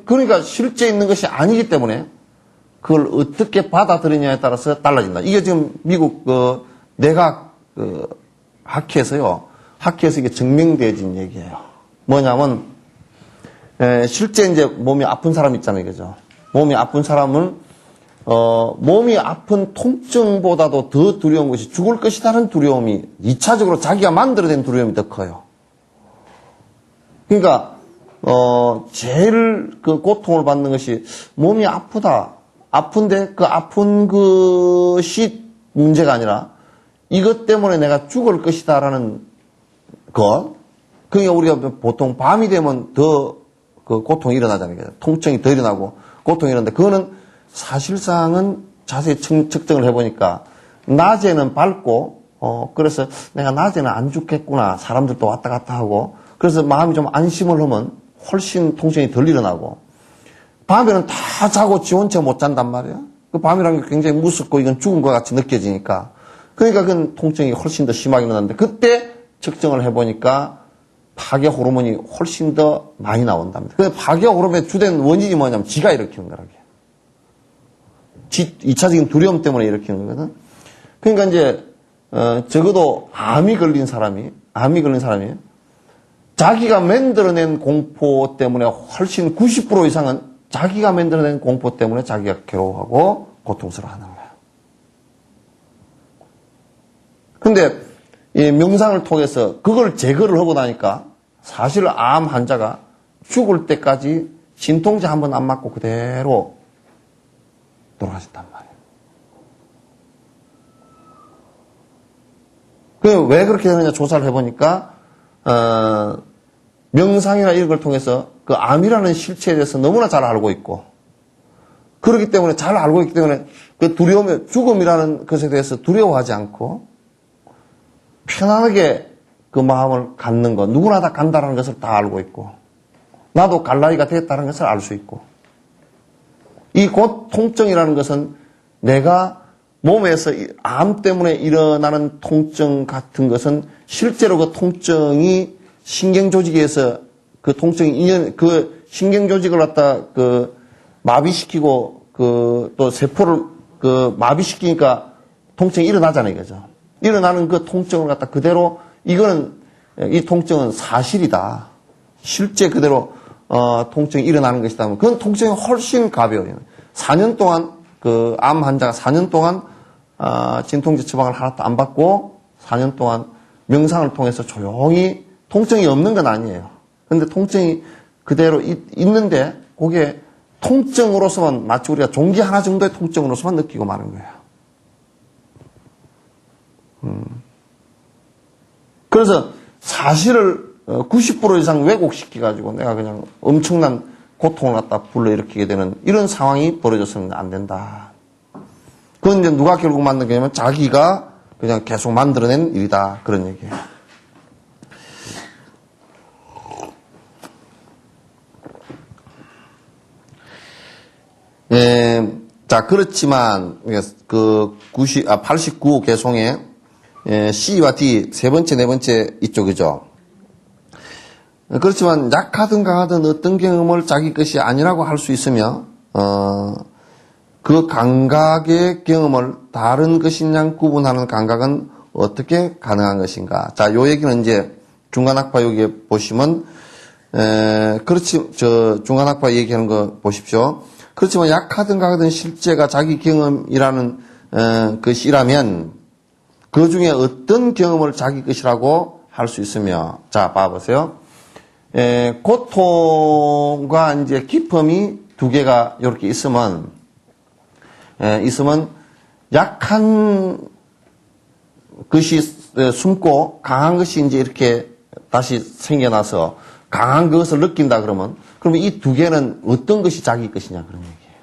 그러니까 실제 있는 것이 아니기 때문에 그걸 어떻게 받아들이냐에 따라서 달라진다. 이게 지금 미국 내각 학회에서 이게 증명되어진 얘기예요. 뭐냐면 실제 이제 몸이 아픈 사람 있잖아요, 그죠? 몸이 아픈 사람은 몸이 아픈 통증보다도 더 두려운 것이 죽을 것이라는 두려움이 2차적으로 자기가 만들어낸 두려움이 더 커요. 그러니까 제일 그 고통을 받는 것이 몸이 아픈데 그 아픈 것이 문제가 아니라 이것 때문에 내가 죽을 것이다라는 것. 그러니까 우리가 보통 밤이 되면 더 그 고통이 일어나잖아요. 통증이 더 일어나고 고통이 일어나는데 그거는 사실상은 자세히 측정을 해보니까 낮에는 밝고 그래서 내가 낮에는 안 죽겠구나. 사람들도 왔다 갔다 하고 그래서 마음이 좀 안심을 하면 훨씬 통증이 덜 일어나고 밤에는 다 자고 지 혼자 못 잔단 말이에요. 그 밤이라는 게 굉장히 무섭고 이건 죽은 것 같이 느껴지니까. 그러니까 그 통증이 훨씬 더 심하게 일어나는데 그때 측정을 해보니까 파괴 호르몬이 훨씬 더 많이 나온답니다. 그 파괴 호르몬의 주된 원인이 뭐냐면 지가 일으키는 거라고요. 2차적인 두려움 때문에 일으키는 거거든. 그러니까 이제 적어도 암이 걸린 사람이 자기가 만들어낸 공포 때문에 훨씬 90% 이상은 자기가 만들어낸 공포 때문에 자기가 괴로워하고 고통스러워하는 거예요. 근데 이 명상을 통해서 그걸 제거를 하고 나니까 사실 암 환자가 죽을 때까지 진통제 한 번 안 맞고 그대로 돌아가셨단 말이에요. 왜 그렇게 되느냐 조사를 해보니까 명상이나 이런 걸 통해서 그 암이라는 실체에 대해서 너무나 잘 알고 있고 그렇기 때문에 잘 알고 있기 때문에 그 두려움의 죽음이라는 것에 대해서 두려워하지 않고 편안하게 그 마음을 갖는 것, 누구나 다 간다는 것을 다 알고 있고, 나도 갈 나이가 됐다는 것을 알 수 있고, 이 통증이라는 것은 내가 몸에서 암 때문에 일어나는 통증 같은 것은 실제로 그 통증이 신경조직에서 그 통증이 그 신경조직을 갖다 그 마비시키고 그 또 세포를 그 마비시키니까 통증이 일어나잖아요, 그죠? 일어나는 그 통증을 갖다 그대로 이 통증은 사실이다. 실제 그대로 통증이 일어나는 것이다. 그건 통증이 훨씬 가벼워요. 4년 동안 그 암 환자가 4년 동안 진통제 처방을 하나도 안 받고 4년 동안 명상을 통해서 조용히 통증이 없는 건 아니에요. 그런데 통증이 그대로 있는데 그게 통증으로서만 마치 우리가 종기 하나 정도의 통증으로서만 느끼고 마는 거예요. 그래서 사실을 90% 이상 왜곡시켜가지고 내가 그냥 엄청난 고통을 갖다 불러일으키게 되는 이런 상황이 벌어져서는 안 된다. 그건 이제 누가 결국 만든 거냐면 자기가 그냥 계속 만들어낸 일이다. 그런 얘기예요. 자, 그렇지만, 그 89 개송에 C와 D, 세 번째, 네 번째 이쪽이죠. 그렇지만 약하든 강하든 어떤 경험을 자기 것이 아니라고 할 수 있으며, 그 감각의 경험을 다른 것이냐 구분하는 감각은 어떻게 가능한 것인가. 자, 요 얘기는 이제 중간학파 여기에 보시면, 중간학파 얘기하는 거 보십시오. 그렇지만 약하든 강하든 실제가 자기 경험이라는, 것이라면, 그 중에 어떤 경험을 자기 것이라고 할 수 있으며, 자, 봐보세요. 고통과 이제 기쁨이 두 개가 이렇게 있으면 약한 것이 숨고 강한 것이 이제 이렇게 다시 생겨나서 강한 것을 느낀다 그러면 이 두 개는 어떤 것이 자기 것이냐 그런 얘기예요.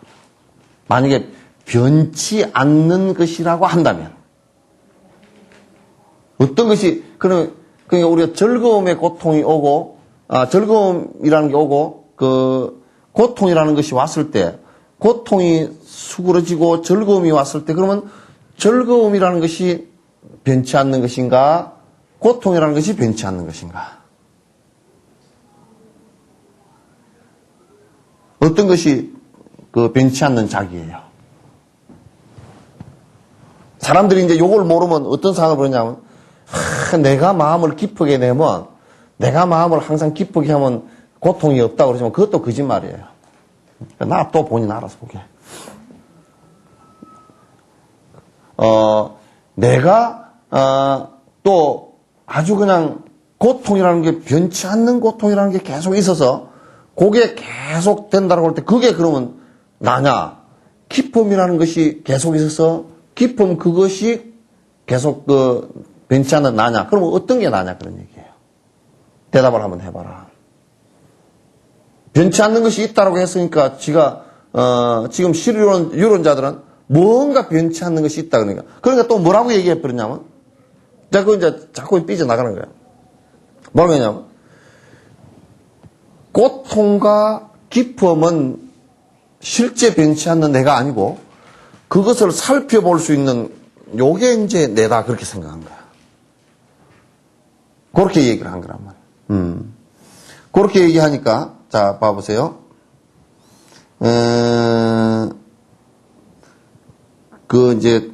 만약에 변치 않는 것이라고 한다면 어떤 것이 그러니까 우리가 즐거움의 고통이 오고 즐거움이라는 게 오고 그 고통이라는 것이 왔을 때 고통이 수그러지고 즐거움이 왔을 때 그러면 즐거움이라는 것이 변치 않는 것인가 고통이라는 것이 변치 않는 것인가 어떤 것이 그 변치 않는 자기예요. 사람들이 이제 요걸 모르면 어떤 생각을 그러냐면 내가 마음을 기쁘게 내면 내가 마음을 항상 기쁘게 하면 고통이 없다고 그러지만 그것도 거짓말이에요. 나 또 본인 알아서 보게. 내가 또 아주 그냥 고통이라는 게 변치 않는 고통이라는 게 계속 있어서 그게 계속 된다고 할 때 그게 그러면 나냐? 기쁨이라는 것이 계속 있어서 기쁨 그것이 계속 변치 않는 나냐? 그러면 어떤 게 나냐? 그런 얘기예요. 대답을 한번 해봐라. 변치 않는 것이 있다고 했으니까 지가 지금 실유론자들은 뭔가 변치 않는 것이 있다 그러니까 또 뭐라고 얘기해 버렸냐면 자꾸 이제 자꾸 삐져나가는 거예요. 뭐라고 했냐면 고통과 기쁨은 실제 변치 않는 내가 아니고 그것을 살펴볼 수 있는 요게 이제 내다 그렇게 생각한 거야. 그렇게 얘기를 한 거란 말이야. 그렇게 얘기하니까 자 봐보세요. 그 이제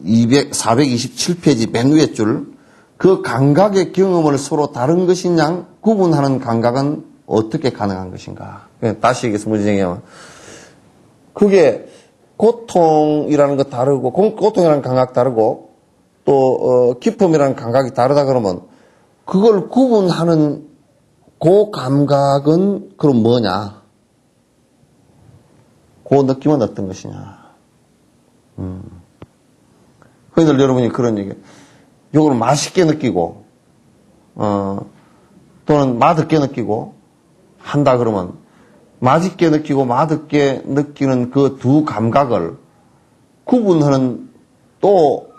427페이지 맨 위에 줄 그 감각의 경험을 서로 다른 것이냐 구분하는 감각은 어떻게 가능한 것인가. 다시 얘기해서 문제쟁이면 그게 고통이라는 거 다르고 고통이라는 감각 다르고 또 기쁨이라는 감각이 다르다 그러면 그걸 구분하는 그 감각은 그럼 뭐냐? 그 느낌은 어떤 것이냐? 흔히들 여러분이 그런 얘기, 요걸 맛있게 느끼고, 또는 맛없게 느끼고 한다 그러면 맛있게 느끼고 맛없게 느끼는 그 두 감각을 구분하는 또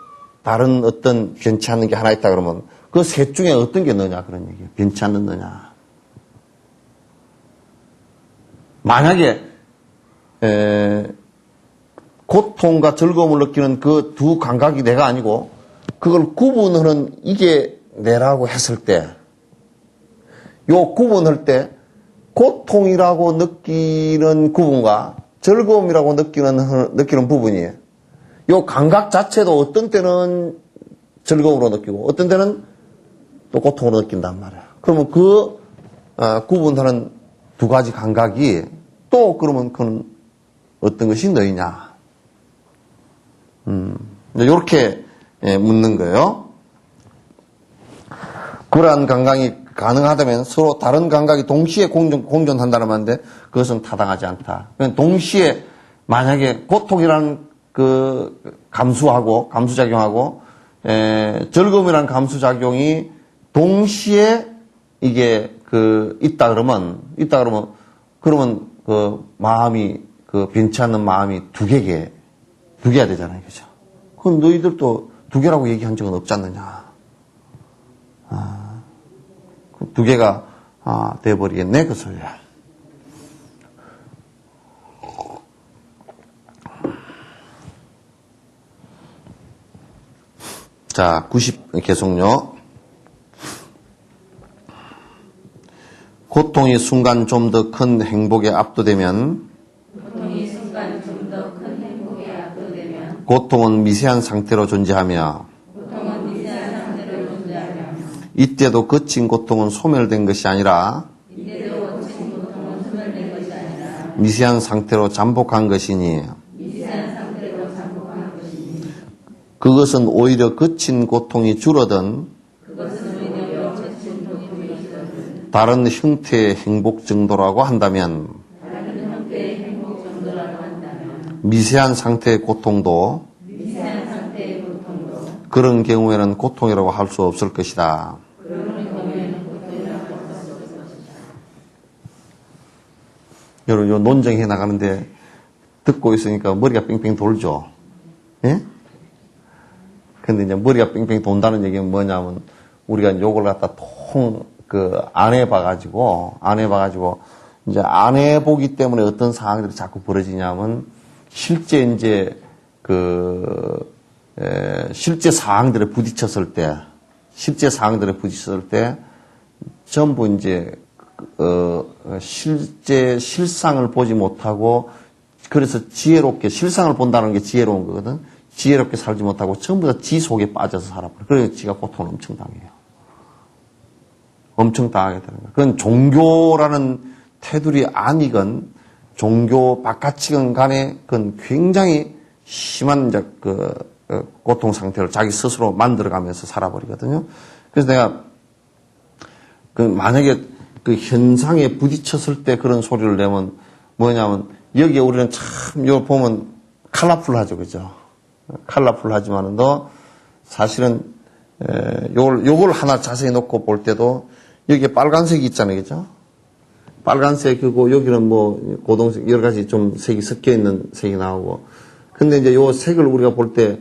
다른 어떤 변치 않는 게 하나 있다 그러면 그 셋 중에 어떤 게 너냐 그런 얘기예요. 변치 않는 너냐. 만약에 고통과 즐거움을 느끼는 그 두 감각이 내가 아니고 그걸 구분하는 이게 내라고 했을 때 요 구분할 때 고통이라고 느끼는 부분과 즐거움이라고 느끼는 부분이 요 감각 자체도 어떤 때는 즐거움으로 느끼고 어떤 때는 또 고통으로 느낀단 말이야. 그러면 그 구분하는 두 가지 감각이 또 그러면 그건 어떤 것이 너희냐? 이렇게 묻는 거예요. 그러한 감각이 가능하다면 서로 다른 감각이 동시에 공존한다는 말인데 그것은 타당하지 않다. 동시에 만약에 고통이라는 그 감수작용하고 즐거움이라는 감수작용이 동시에 이게 있다 그러면 그러면 그 마음이 그 변치 않는 마음이 두 개야 되잖아요, 그죠? 그건 너희들도 두 개라고 얘기한 적은 없지 않느냐? 두 개가 돼버리겠네, 그 소리야. 자. 자, 90 계속요. 고통이 순간 좀 더 큰 행복에 압도되면 고통이 순간 좀 더 큰 행복에 압도되면 고통은 미세한 상태로 존재하며 고통은 미세한 상태로 존재하며 이때도 거친 고통은 소멸된 것이 아니라 이때도 거친 고통은 소멸된 것이 아니라 미세한 상태로 잠복한 것이니 미세한 상태로 잠복한 것이니 그것은 오히려 거친 고통이 줄어든 그것은 오히려 거친 고통이 줄어든 다른 형태의 행복 정도라고 한다면 다른 형태의 행복 정도라고 한다면 미세한 상태의 고통도 미세한 상태의 고통도 그런 경우에는 고통이라고 할 수 없을 것이다. 그런 경우에는 고통이라고 할 수 없을 것이다. 여러분, 요 논쟁해 나가는데 듣고 있으니까 머리가 뺑뺑 돌죠. 예? 근데 이제 머리가 뺑뺑 돈다는 얘기는 뭐냐면 우리가 요걸 갖다 안 해봐가지고 이제 안 해보기 때문에 어떤 상황들이 자꾸 벌어지냐면 실제 이제 실제 상황들에 부딪혔을 때 전부 이제 실제 실상을 보지 못하고 그래서 지혜롭게 실상을 본다는 게 지혜로운 거거든. 지혜롭게 살지 못하고 전부 다 지 속에 빠져서 살아버려. 그래서 지가 고통을 엄청 당해요. 엄청 당하게 되는 거예요. 그건 종교라는 테두리 안이건 종교 바깥이건 간에 그건 굉장히 심한 이제 고통 상태를 자기 스스로 만들어가면서 살아버리거든요. 그래서 내가 만약에 그 현상에 부딪혔을 때 그런 소리를 내면 뭐냐면 여기에 우리는 참 요 보면 컬러풀하죠, 그죠? 컬러풀하지만은도 사실은 요걸 하나 자세히 놓고 볼 때도 여기에 빨간색이 있잖아요, 그죠? 빨간색이고 여기는 뭐 고동색 여러 가지 좀 색이 섞여 있는 색이 나오고 근데 이제 요 색을 우리가 볼 때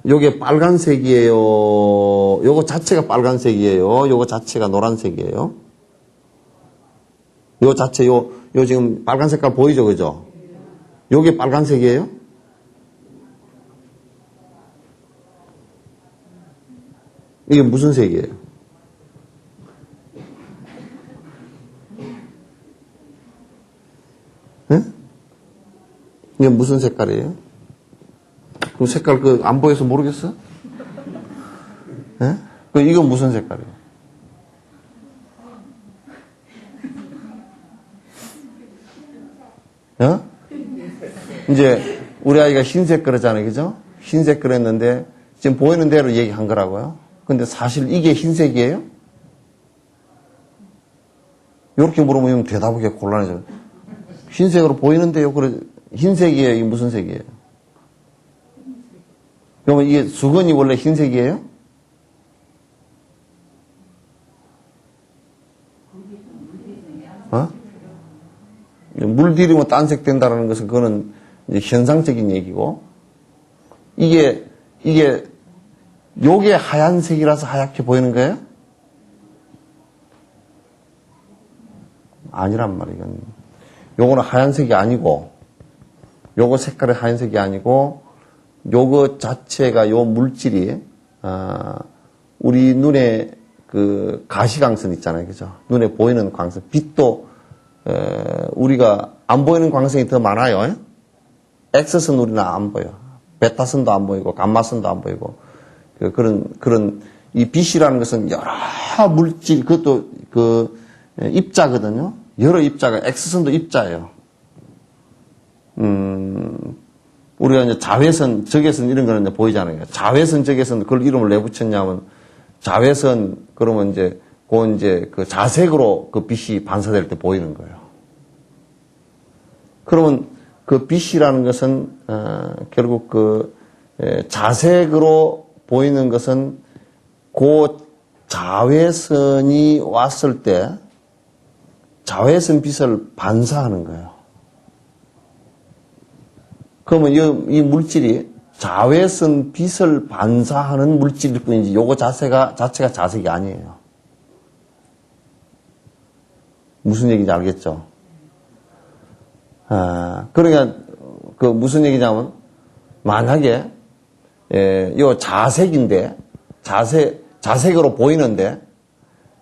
요게 빨간색이에요. 요거 자체가 빨간색이에요. 요거 자체가 노란색이에요. 요 자체 요 지금 빨간 색깔 보이죠, 그죠? 요게 빨간색이에요? 이게 무슨 색이에요? 네? 이게 무슨 색깔이에요? 그 색깔 안 보여서 모르겠어? 네? 이건 무슨 색깔이에요? 어? 이제 우리 아이가 흰색 그러잖아요, 그죠? 흰색 그랬는데 지금 보이는 대로 얘기한 거라고요. 근데 사실 이게 흰색이에요? 이렇게 물어보면 대답하기가 곤란해져요. 흰색으로 보이는데요. 그래 흰색이에요? 이게 무슨 색이에요? 그러면 이게 수건이 원래 흰색이에요? 어? 물들이면 딴색 된다는 것은 그거는 이제 현상적인 얘기고 이게 요게 하얀색이라서 하얗게 보이는 거예요? 아니란 말이에요. 요거는 하얀색이 아니고 요거 색깔의 하얀색이 아니고 요거 자체가 요 물질이 우리 눈에 그 가시광선 있잖아요, 그죠? 눈에 보이는 광선, 빛도 우리가 안 보이는 광선이 더 많아요. X선 우리는 안 보여. 베타선도 안 보이고 감마선도 안 보이고 그런 이 빛이라는 것은 여러 물질 그것도 입자거든요. 여러 입자가 X선도 입자예요. 우리가 이제 자외선, 적외선 이런 거는 이제 보이잖아요. 자외선, 적외선 그걸 이름을 왜 붙였냐면 자외선 그러면 이제 그 자색으로 그 빛이 반사될 때 보이는 거예요. 그러면 그 빛이라는 것은 결국 자색으로 보이는 것은 그 자외선이 왔을 때 자외선 빛을 반사하는 거예요. 그러면 이 물질이 자외선 빛을 반사하는 물질일 뿐이지 요거 자체가 자색이 아니에요. 무슨 얘기인지 알겠죠? 그러니까 무슨 얘기냐면 만약에 요 자색인데, 자색으로 보이는데,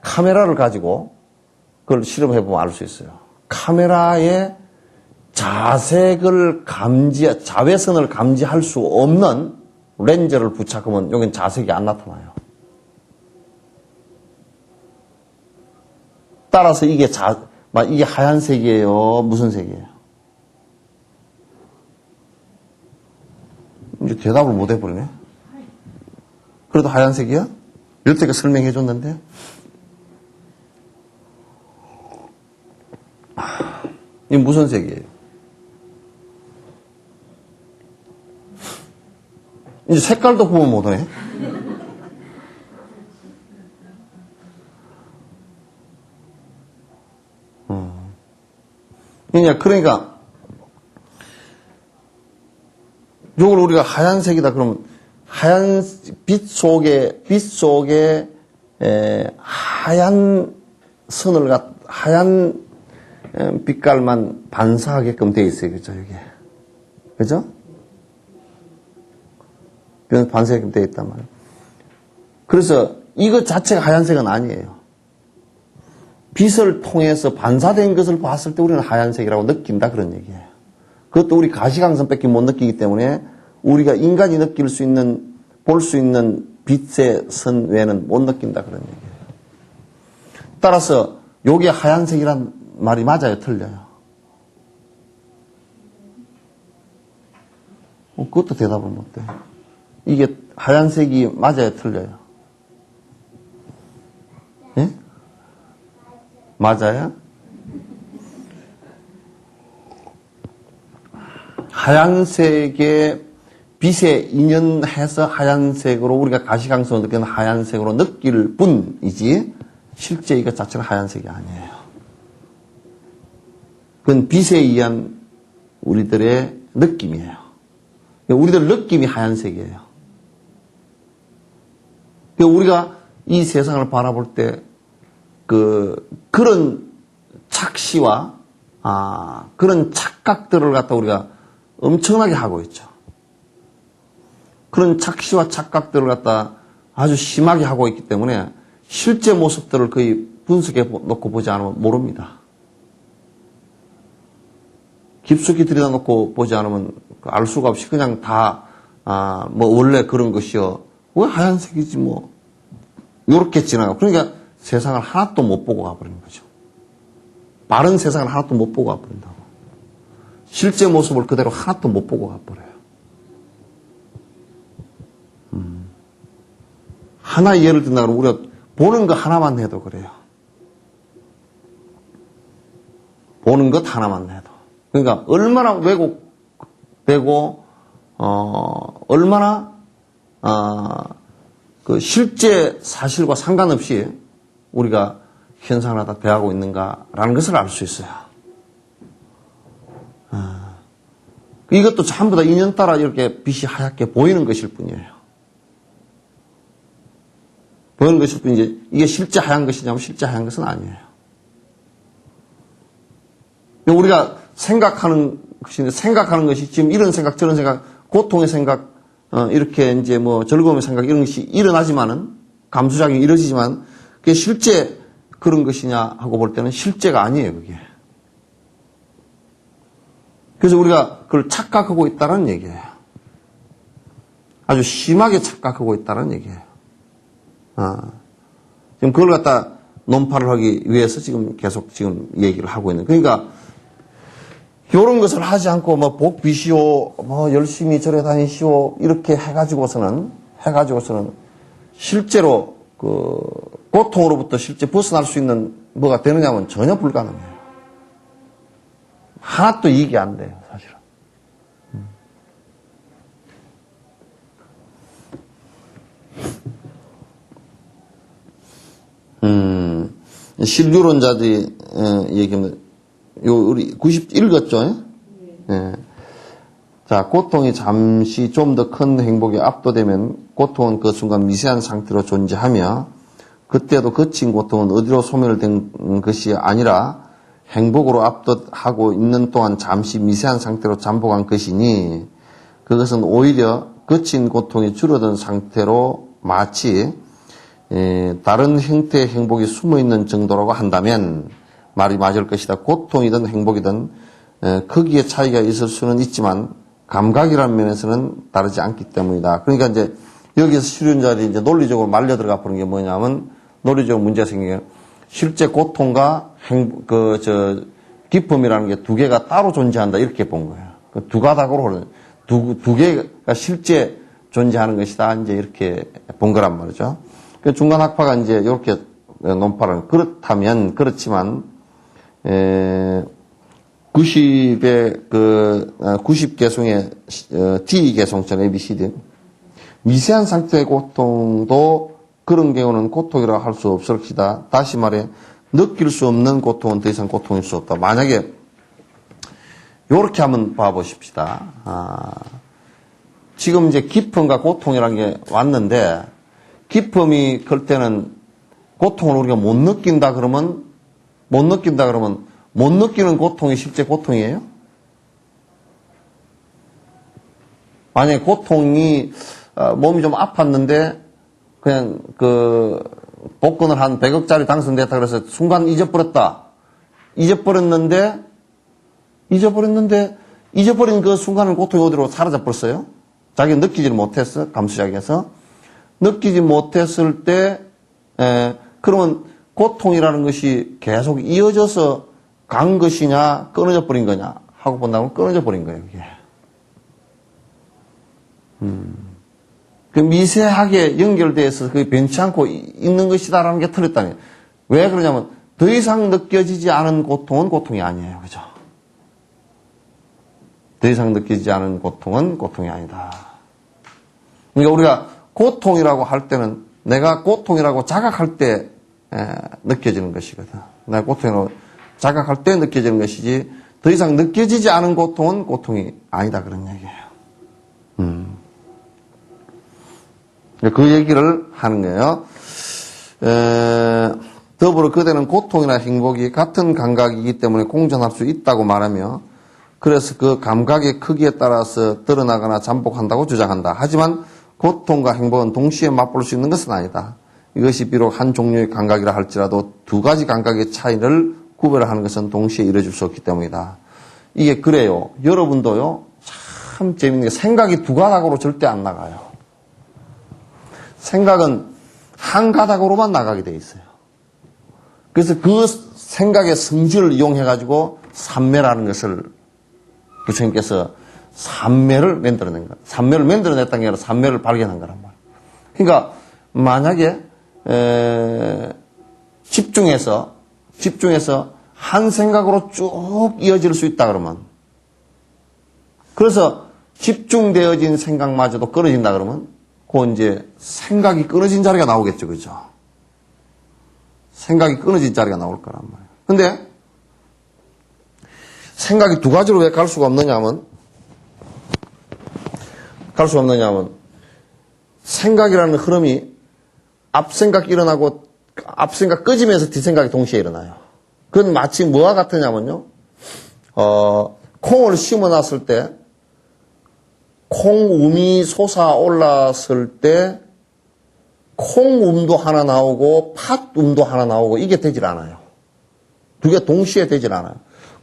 카메라를 가지고 그걸 실험해보면 알 수 있어요. 카메라에 자외선을 감지할 수 없는 렌즈를 부착하면 여긴 자색이 안 나타나요. 따라서 이게 하얀색이에요? 무슨 색이에요? 이제 대답을 못 해버리네. 그래도 하얀색이야? 여태까지 설명해 줬는데? 이 무슨 색이에요? 이제 색깔도 구분 못 하네. 그러니까, 이걸 우리가 하얀색이다 그러면, 빛 속에, 하얀 하얀 빛깔만 반사하게끔 되어 있어요. 그죠, 이게. 그죠? 반사하게끔 되어 있단 말이에요. 그래서 이것 자체가 하얀색은 아니에요. 빛을 통해서 반사된 것을 봤을 때 우리는 하얀색이라고 느낀다 그런 얘기예요. 그것도 우리 가시광선밖에 못 느끼기 때문에 우리가 인간이 느낄 수 있는 볼 수 있는 빛의 선 외에는 못 느낀다 그런 얘기예요. 따라서 요게 하얀색이란 말이 맞아요, 틀려요? 그것도 대답을 못 해요. 이게 하얀색이 맞아요, 틀려요? 예? 맞아요? 하얀색의 빛에 인연해서 하얀색으로 우리가 가시광선을 느끼는 하얀색으로 느낄 뿐이지 실제 이것 자체는 하얀색이 아니에요. 그건 빛에 의한 우리들의 느낌이에요. 우리들 느낌이 하얀색이에요. 우리가 이 세상을 바라볼 때 그런 착시와 그런 착각들을 갖다 우리가 엄청나게 하고 있죠. 그런 착시와 착각들을 갖다 아주 심하게 하고 있기 때문에 실제 모습들을 거의 분석해 놓고 보지 않으면 모릅니다. 깊숙이 들여다놓고 보지 않으면 알 수가 없이 그냥 다 원래 그런 것이요. 왜 하얀색이지 뭐 요렇게 지나가. 그러니까 세상을 하나도 못 보고 가버리는 거죠. 바른 세상을 하나도 못 보고 가버린다고. 실제 모습을 그대로 하나도 못 보고 가버려요. 하나 예를 든다 그러면 우리가 보는 것 하나만 해도 그래요. 보는 것 하나만 해도. 그러니까 얼마나 왜곡되고 얼마나 그 실제 사실과 상관없이 우리가 현상을 하다 대하고 있는가라는 것을 알 수 있어요. 이것도 전부 다 인연 따라 이렇게 빛이 하얗게 보이는 것일 뿐이에요. 보이는 것일 뿐이지 이게 실제 하얀 것이냐면 실제 하얀 것은 아니에요. 우리가 생각하는 것이 지금 이런 생각 저런 생각 고통의 생각 이렇게 이제 뭐 즐거움의 생각 이런 것이 일어나지만은 감수작용이 이루어지지만 그게 실제 그런 것이냐 하고 볼 때는 실제가 아니에요, 그게. 그래서 우리가 그걸 착각하고 있다는 얘기예요. 아주 심하게 착각하고 있다는 얘기예요. 지금 그걸 갖다 논파를 하기 위해서 지금 계속 지금 얘기를 하고 있는. 그러니까 이런 것을 하지 않고 뭐 복 비시오, 뭐 열심히 절에 다니시오 이렇게 해가지고서는 실제로 그 고통으로부터 실제 벗어날 수 있는 뭐가 되느냐면 전혀 불가능해요. 하나도 이익이 안 돼요, 사실은. 실유론자들이 얘기하면 우리 90 읽었죠? 예. 자, 고통이 잠시 좀 더 큰 행복에 압도되면 고통은 그 순간 미세한 상태로 존재하며 그때도 거친 고통은 어디로 소멸된 것이 아니라 행복으로 압도하고 있는 동안 잠시 미세한 상태로 잠복한 것이니 그것은 오히려 거친 고통이 줄어든 상태로 마치 다른 형태의 행복이 숨어있는 정도라고 한다면 말이 맞을 것이다. 고통이든 행복이든 크기의 차이가 있을 수는 있지만 감각이라는 면에서는 다르지 않기 때문이다. 그러니까 이제 여기서 실현자들이 이제 논리적으로 말려 들어가 보는 게 뭐냐면 논리적으로 문제가 생기게 실제 고통과 기쁨이라는 게 두 개가 따로 존재한다 이렇게 본 거예요. 그 두 가닥으로 두 개가 실제 존재하는 것이다 이제 이렇게 본 거란 말이죠. 그 중간 학파가 이제 이렇게 논파를 그렇다면 그렇지만 90개송의 D 개송처럼 ABCD 미세한 상태의 고통도 그런 경우는 고통이라고 할 수 없을 것이다. 다시 말해 느낄 수 없는 고통은 더 이상 고통일 수 없다. 만약에 이렇게 한번 봐보십시다. 지금 이제 기쁨과 고통이라는 게 왔는데 기쁨이 클 때는 고통을 우리가 못 느끼는 고통이 실제 고통이에요? 만약에 고통이 몸이 좀 아팠는데 그냥 복권을 한 100억짜리 당선됐다 그래서 순간 잊어버렸다. 잊어버린 그 순간은 고통이 어디로 사라져버렸어요? 자기가 느끼지를 못했어. 감수작에서. 느끼지 못했을 때 그러면 고통이라는 것이 계속 이어져서 간 것이냐 끊어져 버린 거냐 하고 본다면 끊어져 버린 거예요. 이게. 그 미세하게 연결돼서 그게 변치 않고 있는 것이다라는 게 틀렸다는 거예요. 왜 그러냐면 더 이상 느껴지지 않은 고통은 고통이 아니에요. 그죠? 더 이상 느껴지지 않은 고통은 고통이 아니다. 그러니까 우리가 고통이라고 할 때는 내가 고통이라고 자각할 때 느껴지는 것이거든. 내가 고통이라고 자각할 때 느껴지는 것이지 더 이상 느껴지지 않은 고통은 고통이 아니다 그런 얘기예요. 그 얘기를 하는 거예요. 더불어 그대는 고통이나 행복이 같은 감각이기 때문에 공존할 수 있다고 말하며 그래서 그 감각의 크기에 따라서 드러나거나 잠복한다고 주장한다. 하지만 고통과 행복은 동시에 맛볼 수 있는 것은 아니다. 이것이 비록 한 종류의 감각이라 할지라도 두 가지 감각의 차이를 구별하는 것은 동시에 이루어질 수 없기 때문이다. 이게 그래요. 여러분도요. 참 재밌는 게 생각이 두 가닥으로 절대 안 나가요. 생각은 한 가닥으로만 나가게 돼 있어요. 그래서 그 생각의 성질을 이용해가지고 삼매라는 것을 부처님께서 삼매를 만들어낸 거예요. 삼매를 만들어냈다는 게 아니라 삼매를 발견한 거란 말이에요. 그러니까 만약에 집중해서 한 생각으로 쭉 이어질 수 있다 그러면 그래서 집중되어진 생각마저도 끊어진다 그러면 그 이제 생각이 끊어진 자리가 나오겠죠. 그죠? 생각이 끊어진 자리가 나올 거란 말이에요. 근데 생각이 두 가지로 왜 갈 수가 없느냐면 생각이라는 흐름이 앞생각 일어나고 앞생각 끄지면서 뒷생각이 동시에 일어나요. 그건 마치 뭐와 같으냐면요. 콩을 심어놨을 때 콩움이 솟아올랐을 때 콩움도 하나 나오고 팥움도 하나 나오고 이게 되질 않아요. 두 개 동시에 되질 않아요.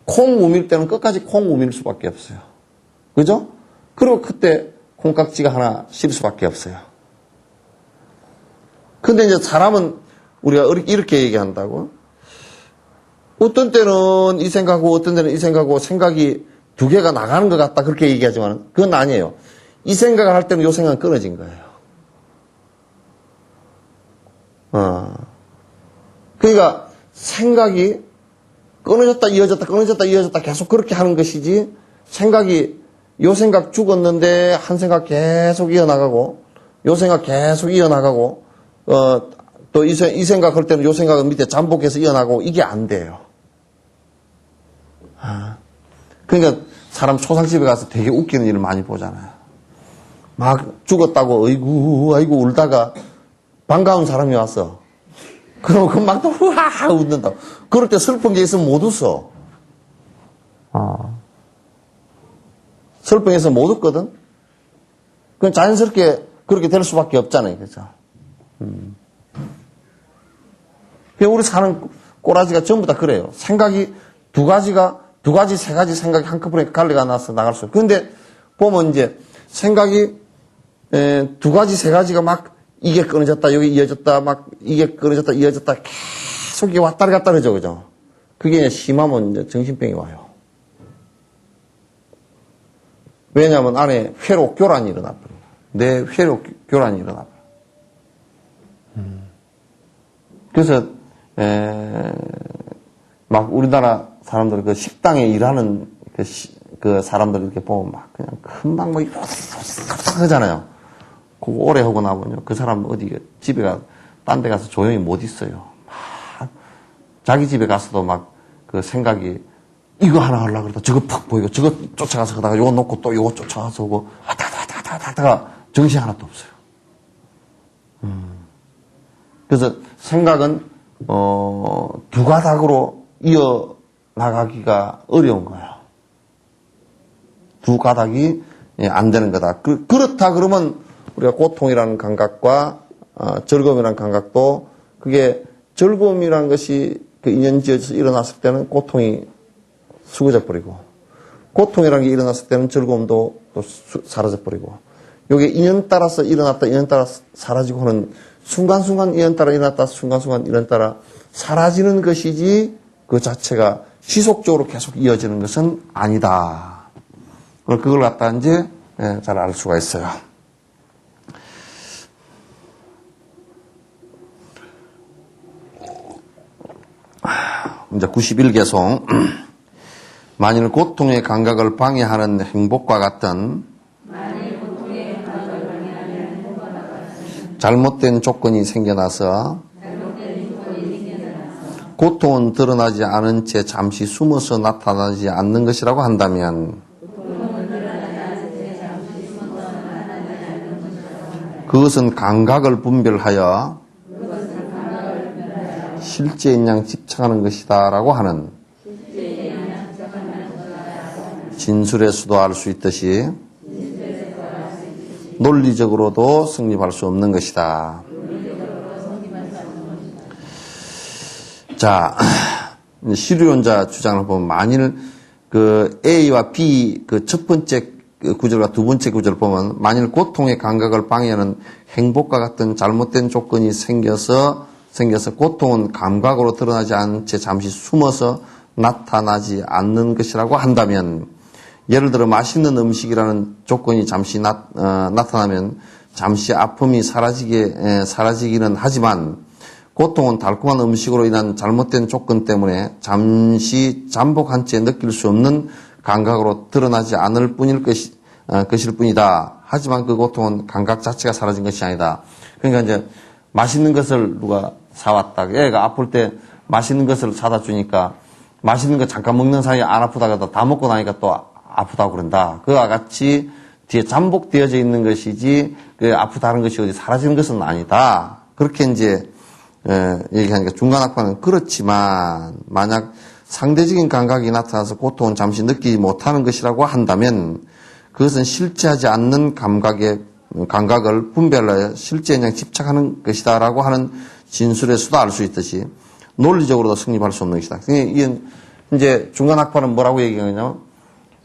콩움일 때는 끝까지 콩움일 수밖에 없어요. 그죠? 그리고 그때 콩깍지가 하나 실 수밖에 없어요. 근데 이제 사람은 우리가 이렇게 얘기한다고. 어떤 때는 이 생각하고 어떤 때는 이 생각하고 생각이 두 개가 나가는 것 같다 그렇게 얘기하지만 그건 아니에요. 이 생각을 할 때는 이 생각은 끊어진 거예요. 그러니까 생각이 끊어졌다 이어졌다 계속 그렇게 하는 것이지 생각이 요 생각 죽었는데 한 생각 계속 이어나가고 요 생각 계속 이어나가고 또 이 생각 할 때는 요 생각은 밑에 잠복해서 이어나가고 이게 안 돼요. 그러니까 사람 초상집에 가서 되게 웃기는 일을 많이 보잖아요. 막 죽었다고 아이고 울다가 반가운 사람이 왔어. 그러면 그 막 또 후하하 웃는다. 그럴 때 슬픈 게 있으면 못 웃어. 슬픈 게 있으면 못 웃거든. 그건 자연스럽게 그렇게 될 수밖에 없잖아요. 그죠? 우리 사는 꼬라지가 전부 다 그래요. 생각이 두 가지, 세 가지 생각이 한꺼번에 갈래가 나서 나갈 수. 그런데 보면 이제 생각이 두 가지, 세 가지가 막 이게 끊어졌다, 여기 이어졌다, 막 이게 끊어졌다, 이어졌다, 계속 이게 왔다리 갔다리 하죠. 그죠? 그게 심하면 이제 정신병이 와요. 왜냐하면 안에 회로 교란이 일어나버려요. 내 회로 교란이 일어나버려요. 그래서, 막 우리나라 사람들 그 식당에 일하는 그 사람들 이렇게 보면 막 그냥 금방 막 하잖아요. 그거 오래 하고 나면요. 그 사람 어디 집에 딴 데 가서 조용히 못 있어요. 막 자기 집에 가서도 막 그 생각이 이거 하나 하려고 그러다 저거 팍 보이고 저거 쫓아가서 하다가 요거 놓고 또 요거 쫓아가서 오고 하다가 정신 하나도 없어요. 그래서 생각은 두 가닥으로 이어 나가기가 어려운 거예요. 두 가닥이 안 되는 거다. 그렇다 그러면 우리가 고통이라는 감각과 즐거움이라는 감각도 그게 즐거움이라는 것이 그 인연지어져서 일어났을 때는 고통이 수그져 버리고 고통이라는 게 일어났을 때는 즐거움도 또 사라져 버리고 요게 인연 따라서 일어났다 인연 따라 사라지고 하는 순간순간 인연 따라 일어났다 순간순간 인연 따라 사라지는 것이지 그 자체가 지속적으로 계속 이어지는 것은 아니다. 그걸 갖다 이제 잘 알 수가 있어요. 이제 91개송. 만일 고통의 감각을 방해하는 행복과 같은 잘못된 조건이 생겨나서 고통은 드러나지 않은 채 잠시 숨어서 나타나지 않는 것이라고 한다면 그것은 감각을 분별하여 실제인 양 집착하는 것이다 라고 하는 진술에서도 알 수 있듯이 논리적으로도 성립할 수 없는 것이다. 자, 시류론자 주장을 보면 만일 그 A와 B 그 첫 번째 구절과 두 번째 구절을 보면 만일 고통의 감각을 방해하는 행복과 같은 잘못된 조건이 생겨서 고통은 감각으로 드러나지 않은 채 잠시 숨어서 나타나지 않는 것이라고 한다면 예를 들어 맛있는 음식이라는 조건이 잠시 나타나면 잠시 아픔이 사라지기는 하지만 고통은 달콤한 음식으로 인한 잘못된 조건 때문에 잠시 잠복한 채 느낄 수 없는 감각으로 드러나지 않을 것일 뿐이다. 하지만 그 고통은 감각 자체가 사라진 것이 아니다. 그러니까 이제 맛있는 것을 누가 사왔다. 애가 아플 때 맛있는 것을 사다 주니까 맛있는 거 잠깐 먹는 사이에 안 아프다가 다 먹고 나니까 또 아프다고 그런다. 그와 같이 뒤에 잠복되어져 있는 것이지 그 아프다는 것이 어디 사라지는 것은 아니다. 그렇게 이제 얘기하니까 중간학파는 그렇지만 만약 상대적인 감각이 나타나서 고통은 잠시 느끼지 못하는 것이라고 한다면 그것은 실제하지 않는 감각을 분별하여 실제에 그냥 집착하는 것이다라고 하는 진술에서도 알 수 있듯이 논리적으로도 성립할 수 없는 것이다. 이게 이제 중간학파는 뭐라고 얘기하냐면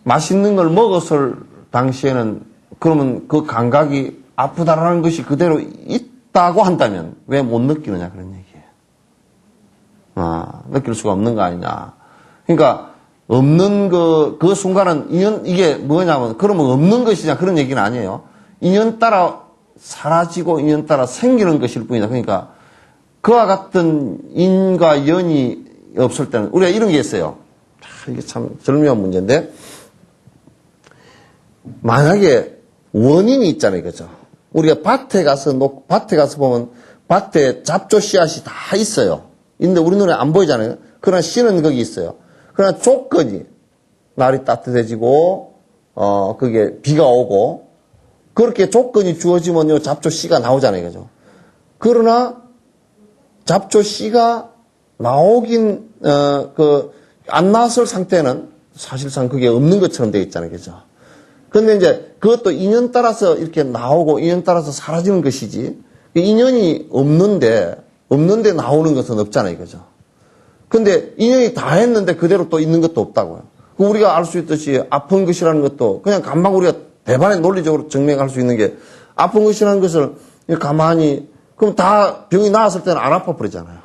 맛있는 걸 먹었을 당시에는 그러면 그 감각이 아프다라는 것이 그대로 있다고 한다면 왜 못 느끼느냐 그런 얘기예요. 느낄 수가 없는 거 아니냐. 그러니까 없는 그 순간은 이게 뭐냐면 그러면 없는 것이냐 그런 얘기는 아니에요. 인연 따라 사라지고 인연 따라 생기는 것일 뿐이다. 그러니까 그와 같은 인과 연이 없을 때는 우리가 이런 게 있어요. 이게 참 절묘한 문제인데 만약에 원인이 있잖아요. 그죠? 우리가 밭에 가서 보면 밭에 잡초 씨앗이 다 있어요. 있는데 우리 눈에 안 보이잖아요. 그러나 씨는 거기 있어요. 그러나 조건이 날이 따뜻해지고 그게 비가 오고 그렇게 조건이 주어지면 요 잡초 씨가 나오잖아요. 그죠? 그러나 잡초 씨가 나오긴 안 나왔을 상태는 사실상 그게 없는 것처럼 되어 있잖아요. 그죠? 근데 이제 그것도 인연 따라서 이렇게 나오고 인연 따라서 사라지는 것이지, 인연이 없는데 나오는 것은 없잖아요, 이거죠. 근데 인연이 다 했는데 그대로 또 있는 것도 없다고요. 우리가 알 수 있듯이 아픈 것이라는 것도 그냥 간방 우리가 대반에 논리적으로 증명할 수 있는 게, 아픈 것이라는 것을 가만히, 그럼 다 병이 나았을 때는 안 아파 버리잖아요.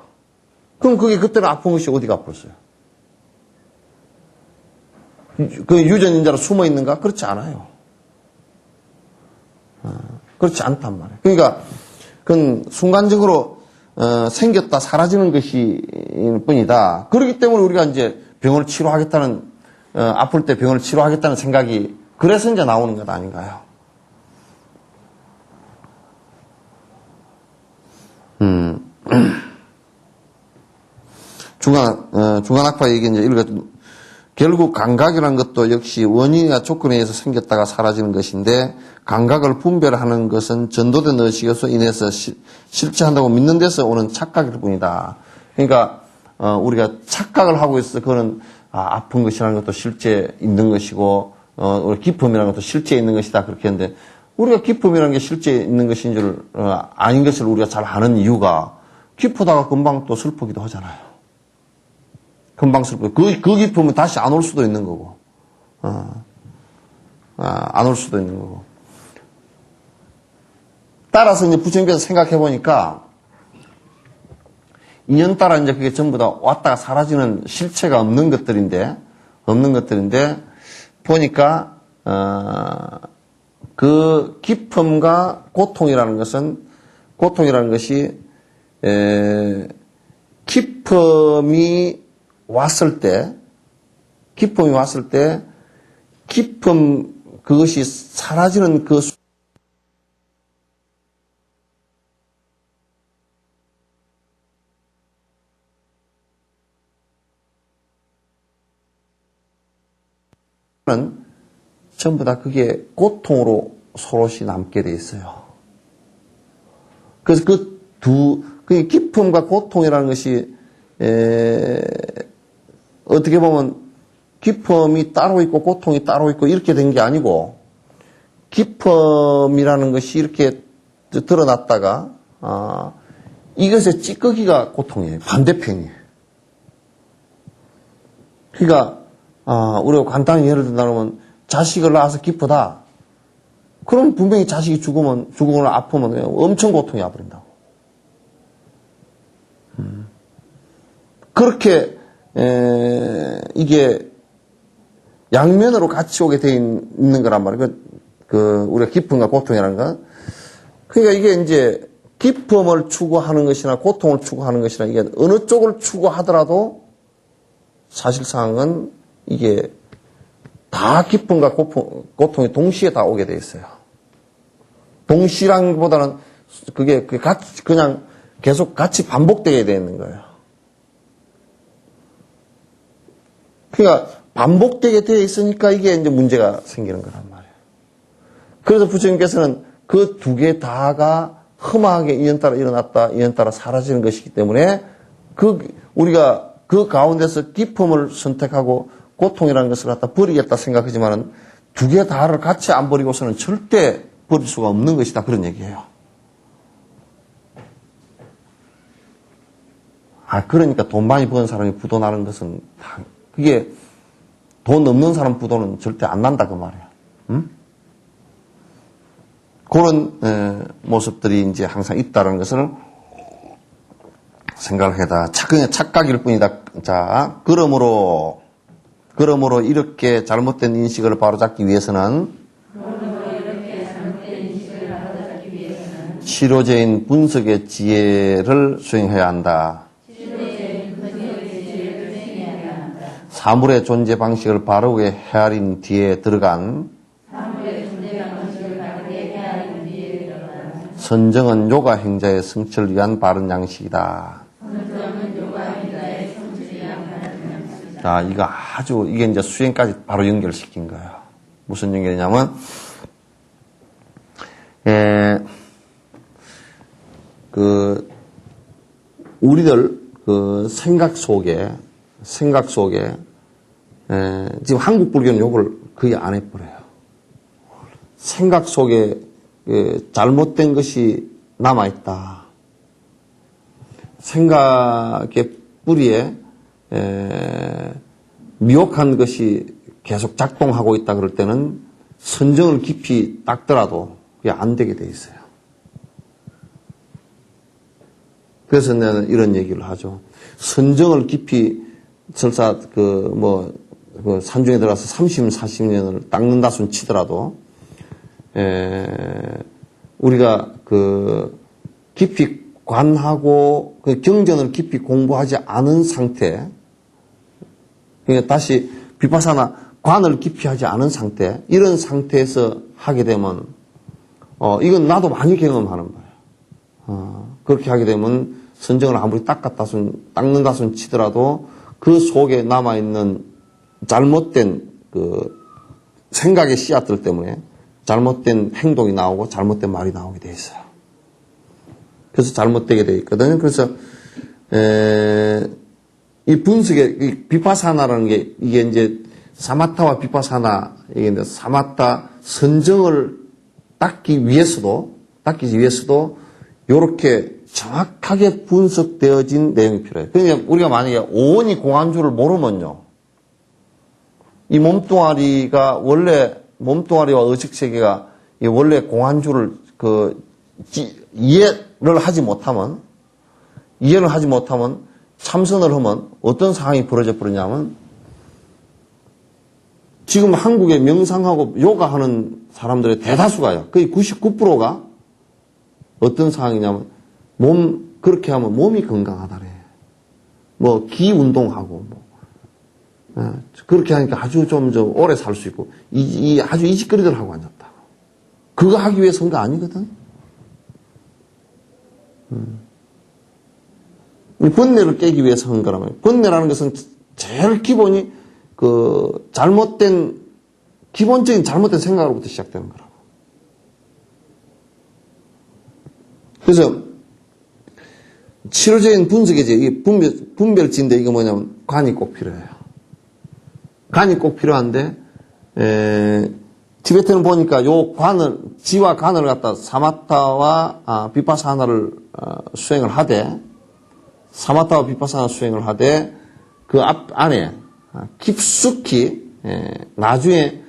그럼 그게 그때는 아픈 것이 어디가 아팠어요? 그 유전인자로 숨어 있는가? 그렇지 않아요. 그렇지 않단 말이에요. 그러니까 그건 순간적으로 생겼다 사라지는 것이 뿐이다. 그렇기 때문에 우리가 이제 병을 치료하겠다는, 아플 때 병을 치료하겠다는 생각이, 그래서 이제 나오는 것 아닌가요? 중간학파 얘기 이제 결국 감각이라는 것도 역시 원인이나 조건에 의해서 생겼다가 사라지는 것인데, 감각을 분별하는 것은 전도된 의식에서 인해서 실체한다고 믿는 데서 오는 착각일 뿐이다. 그러니까 우리가 착각을 하고 있어. 그거는 아픈 것이라는 것도 실제 있는 것이고, 기쁨이라는 것도 실제 있는 것이다, 그렇게 했는데, 우리가 기쁨이라는 게 실제 있는 것인 줄 아닌 것을 우리가 잘 아는 이유가, 기쁘다가 금방 또 슬프기도 하잖아요. 금방 슬프고, 그 기쁨은 다시 안 올 수도 있는 거고, 안 올 수도 있는 거고. 따라서 이제 부처님께서 생각해 보니까, 인연 따라 이제 그게 전부 다 왔다가 사라지는 실체가 없는 것들인데, 보니까, 그 기쁨과 고통이라는 것이, 기쁨이 왔을 때, 그것이 사라지는 그 는 전부 다 그게 고통으로 서로시 남게 돼 있어요. 그래서 그 기쁨과 고통이라는 것이, 어떻게 보면 기쁨이 따로 있고 고통이 따로 있고 이렇게 된 게 아니고, 기쁨이라는 것이 이렇게 드러났다가, 이것의 찌꺼기가 고통이에요. 반대편이에요. 그러니까, 우리가 간단히 예를 든다면, 자식을 낳아서 기쁘다. 그럼 분명히 자식이 죽으거나 아프면 엄청 고통이 와버린다고. 그렇게, 이게 양면으로 같이 오게 돼 있는 거란 말이에요. 우리가 기쁨과 고통이라는 건. 그러니까 이게 이제 기쁨을 추구하는 것이나 고통을 추구하는 것이나 이게 어느 쪽을 추구하더라도 사실상은 이게 다 기쁨과 고통이 동시에 다 오게 돼 있어요. 동시라는 것보다는 그게 같이 그냥 계속 같이 반복되게 돼 있는 거예요. 그러니까 반복되게 되어 있으니까 이게 이제 문제가 생기는 거란 말이에요. 그래서 부처님께서는 그 두 개 다가 험하게 인연 따라 일어났다, 인연 따라 사라지는 것이기 때문에 우리가 그 가운데서 기쁨을 선택하고 고통이라는 것을 갖다 버리겠다 생각하지만은 두 개 다를 같이 안 버리고서는 절대 버릴 수가 없는 것이다, 그런 얘기예요. 그러니까 돈 많이 버는 사람이 부도 나는 것은 그게 돈 없는 사람 부도는 절대 안 난다, 그 말이에요. 그런 모습들이 이제 항상 있다는 것을 생각을 해다. 그냥 착각일 뿐이다. 자, 그러므로 이렇게 잘못된 인식을 바로잡기 위해서는 치료제인 분석의 지혜를 수행해야 한다. 사물의 존재 방식을 바르게 헤아린 뒤에 들어간 선정은 요가 행자의 성취를 위한 바른 양식이다. 자, 이게 이제 수행까지 바로 연결시킨 거예요. 무슨 연결이냐면, 우리들 생각 속에 지금 한국 불교는 요걸 거의 안 해버려요. 생각 속에 잘못된 것이 남아있다. 생각의 뿌리에 미혹한 것이 계속 작동하고 있다 그럴 때는 선정을 깊이 닦더라도 그게 안 되게 돼 있어요. 그래서 나는 이런 얘기를 하죠. 선정을 깊이 설사 산중에 들어가서 30, 40년을 닦는다 손 치더라도 우리가 깊이 관하고 경전을 깊이 공부하지 않은 상태, 그러니까 다시 비파사나 관을 깊이 하지 않은 상태, 이런 상태에서 하게 되면 이건 나도 많이 경험하는 거예요. 그렇게 하게 되면 선정을 아무리 닦는다 손 치더라도 그 속에 남아있는 잘못된 생각의 씨앗들 때문에 잘못된 행동이 나오고 잘못된 말이 나오게 돼 있어요. 그래서 잘못되게 돼 있거든요. 그래서 이 분석의 이 비파사나라는 게 이게 이제 사마타와 비파사나, 이게 이제 사마타 선정을 닦기 위해서도 이렇게 정확하게 분석되어진 내용이 필요해요. 그러니까 우리가 만약에 오온이 공안주를 모르면요, 이 몸뚱아리가 원래 몸뚱아리와 의식세계가 원래 공안주를 이해를 하지 못하면 참선을 하면 어떤 상황이 벌어져 버리냐면, 지금 한국에 명상하고 요가하는 사람들의 대다수가요, 거의 99%가 어떤 상황이냐면, 그렇게 하면 몸이 건강하다래. 기 운동하고, 그렇게 하니까 아주 좀 오래 살 수 있고, 아주 이직거리들 하고 앉았다. 그거 하기 위해서 한 거 아니거든? 이 번뇌를 깨기 위해서 한 거라면, 번뇌라는 것은 제일 기본이 기본적인 잘못된 생각으로부터 시작되는 거라고. 그래서 치료적인 분석이 이게 분별지인데, 이거 뭐냐면 관이 꼭 필요해요. 관이 꼭 필요한데, 티베트는 보니까 지와 관을 갖다 사마타와 비파사나를 수행을 하되, 그 안에 깊숙이 나중에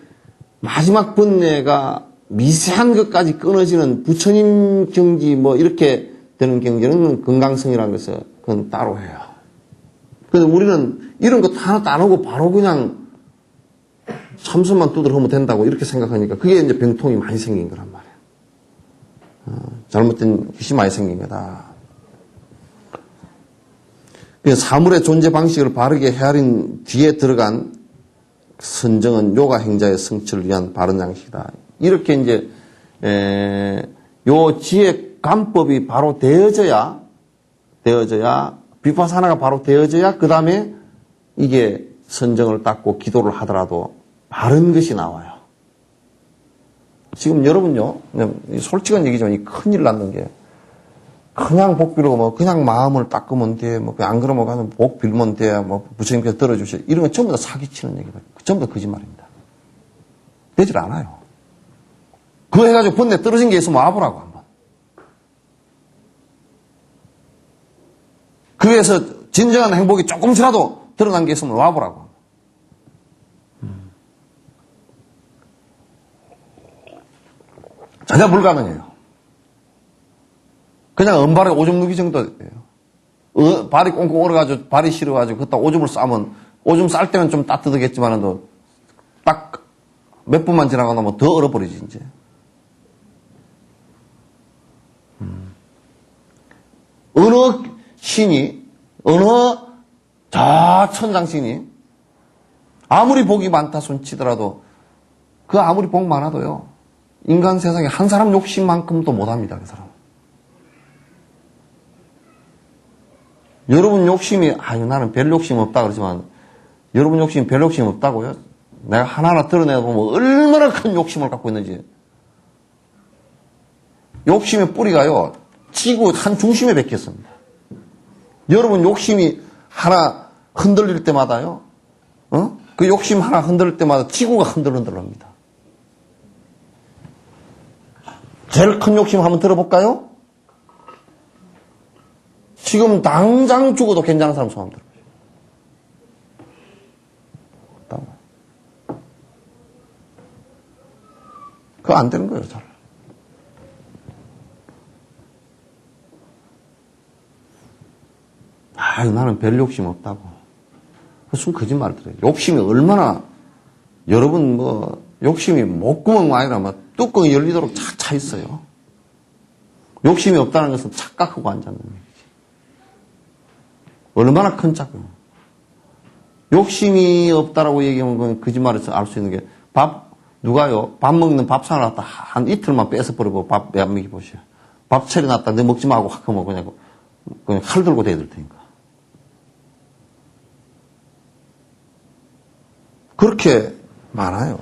마지막 번뇌가 미세한 것까지 끊어지는 부처님 경지 이렇게 되는 경지는 건강성이라고 해서 그건 따로 해요. 근데 우리는 이런 거 하나도 안 하고 바로 그냥 참선만 두드려 하면 된다고 이렇게 생각하니까 그게 이제 병통이 많이 생긴 거란 말이에요. 잘못된 것이 많이 생긴 거다. 사물의 존재 방식을 바르게 헤아린 뒤에 들어간 선정은 요가 행자의 성취를 위한 바른 양식이다. 이렇게 이제 요 지혜 관법이 바로 되어져야 비파사나가 바로 되어져야 그 다음에 이게 선정을 닦고 기도를 하더라도 바른 것이 나와요. 지금 여러분요, 솔직한 얘기지만 이 큰일 났는 게, 그냥 복 빌고 그냥 마음을 닦으면 돼, 안 그러면 가서 복 빌면 돼, 부처님께서 들어주셔, 이런 건 전부 다 사기치는 얘기다. 전부 다 거짓말입니다. 되질 않아요. 그거 해가지고 번뇌 떨어진 게 있으면 와보라고 한번. 그래서 진정한 행복이 조금씩이라도 드러난 게 있으면 와보라고. 전혀 불가능해요. 그냥 은발에 오줌 누기 정도예요. 발이 꽁꽁 얼어가지고, 발이 시려가지고, 그따 오줌을 싸면, 오줌 쌀 때는 좀 따뜻하겠지만은, 딱 몇 분만 지나고 나면 더 얼어버리지, 이제. 어느 신이, 어느 저 천장신이, 아무리 복이 많다 손 치더라도, 아무리 복 많아도요, 인간 세상에 한 사람 욕심만큼도 못합니다, 그 사람. 여러분 욕심이, 나는 별 욕심 없다 그러지만, 여러분 욕심이 별 욕심 없다고요? 내가 하나하나 드러내보면 얼마나 큰 욕심을 갖고 있는지. 욕심의 뿌리가요, 지구 한 중심에 박혔습니다. 여러분 욕심이 하나 흔들릴 때마다요, 그 욕심 하나 흔들릴 때마다 지구가 흔들흔들합니다. 제일 큰 욕심 한번 들어볼까요? 지금 당장 죽어도 괜찮은 사람 손 한번 들어보세요. 없다고. 그거 안 되는 거예요, 잘. 나는 별 욕심 없다고. 무슨 거짓말 들어요. 욕심이 얼마나, 여러분 욕심이 목구멍 아니라 뚜껑이 열리도록 착 차 있어요. 욕심이 없다는 것은 착각하고 앉았는 얘기지. 얼마나 큰 착각. 욕심이 없다라고 얘기하면 그건 거짓말에서 알 수 있는 게, 누가요? 밥 먹는 밥상을 갖다 한 이틀만 뺏어 버리고 밥 왜 안 먹여보세요. 밥 차려놨다 내 먹지 말고 확 하면 그냥 칼 들고 대들 테니까. 그렇게 많아요.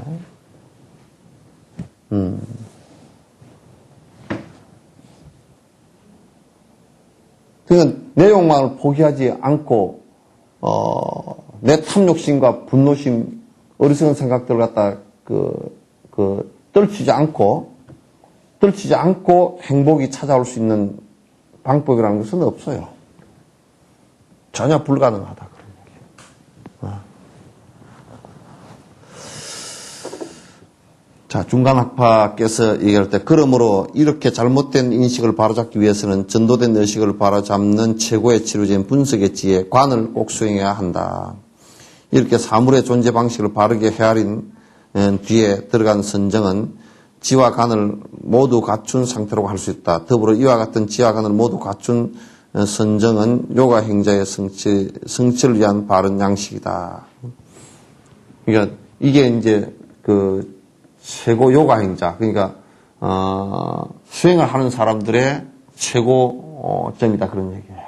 그러니까 내용만을 포기하지 않고 내 탐욕심과 분노심, 어리석은 생각들을 갖다 떨치지 않고 행복이 찾아올 수 있는 방법이라는 것은 없어요. 전혀 불가능하다. 그런 얘기예요. 자, 중간학파께서 얘기할 때, 그러므로 이렇게 잘못된 인식을 바로잡기 위해서는 전도된 의식을 바로잡는 최고의 치료제인 분석의 지혜, 관을 꼭 수행해야 한다. 이렇게 사물의 존재 방식을 바르게 헤아린 뒤에 들어간 선정은 지와 간을 모두 갖춘 상태로 할 수 있다. 더불어 이와 같은 지와 간을 모두 갖춘 선정은 요가 행자의 성취를 위한 바른 양식이다. 그러니까 이게 이제 최고 요가 행자, 그러니까 수행을 하는 사람들의 최고점이다, 그런 얘기예요.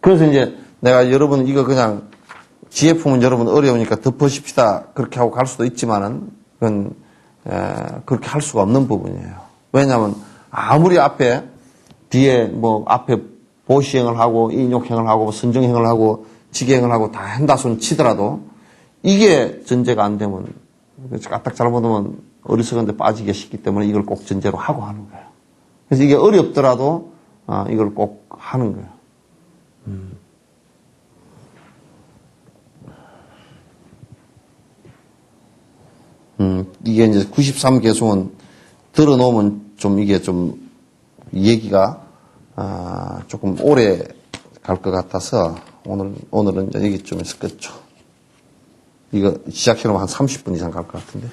그래서 이제 내가 여러분 이거 그냥 지혜품은 여러분 어려우니까 덮으십시다 그렇게 하고 갈 수도 있지만은 그건 그렇게 할 수가 없는 부분이에요. 왜냐하면 아무리 뒤에 앞에 보시행을 하고 인욕행을 하고 선정행을 하고 지계행을 하고 다 한다 손 치더라도 이게 전제가 안 되면 까딱 잘못하면 어리석은 데 빠지기 쉽기 때문에 이걸 꼭 전제로 하고 하는 거예요. 그래서 이게 어렵더라도 이걸 꼭 하는 거예요. 이게 이제 93개송은 들어놓으면 이게 얘기가 조금 오래 갈 것 같아서 오늘은 이제 여기쯤에서 끝죠. 이거 시작해놓으면 한 30분 이상 갈 것 같은데.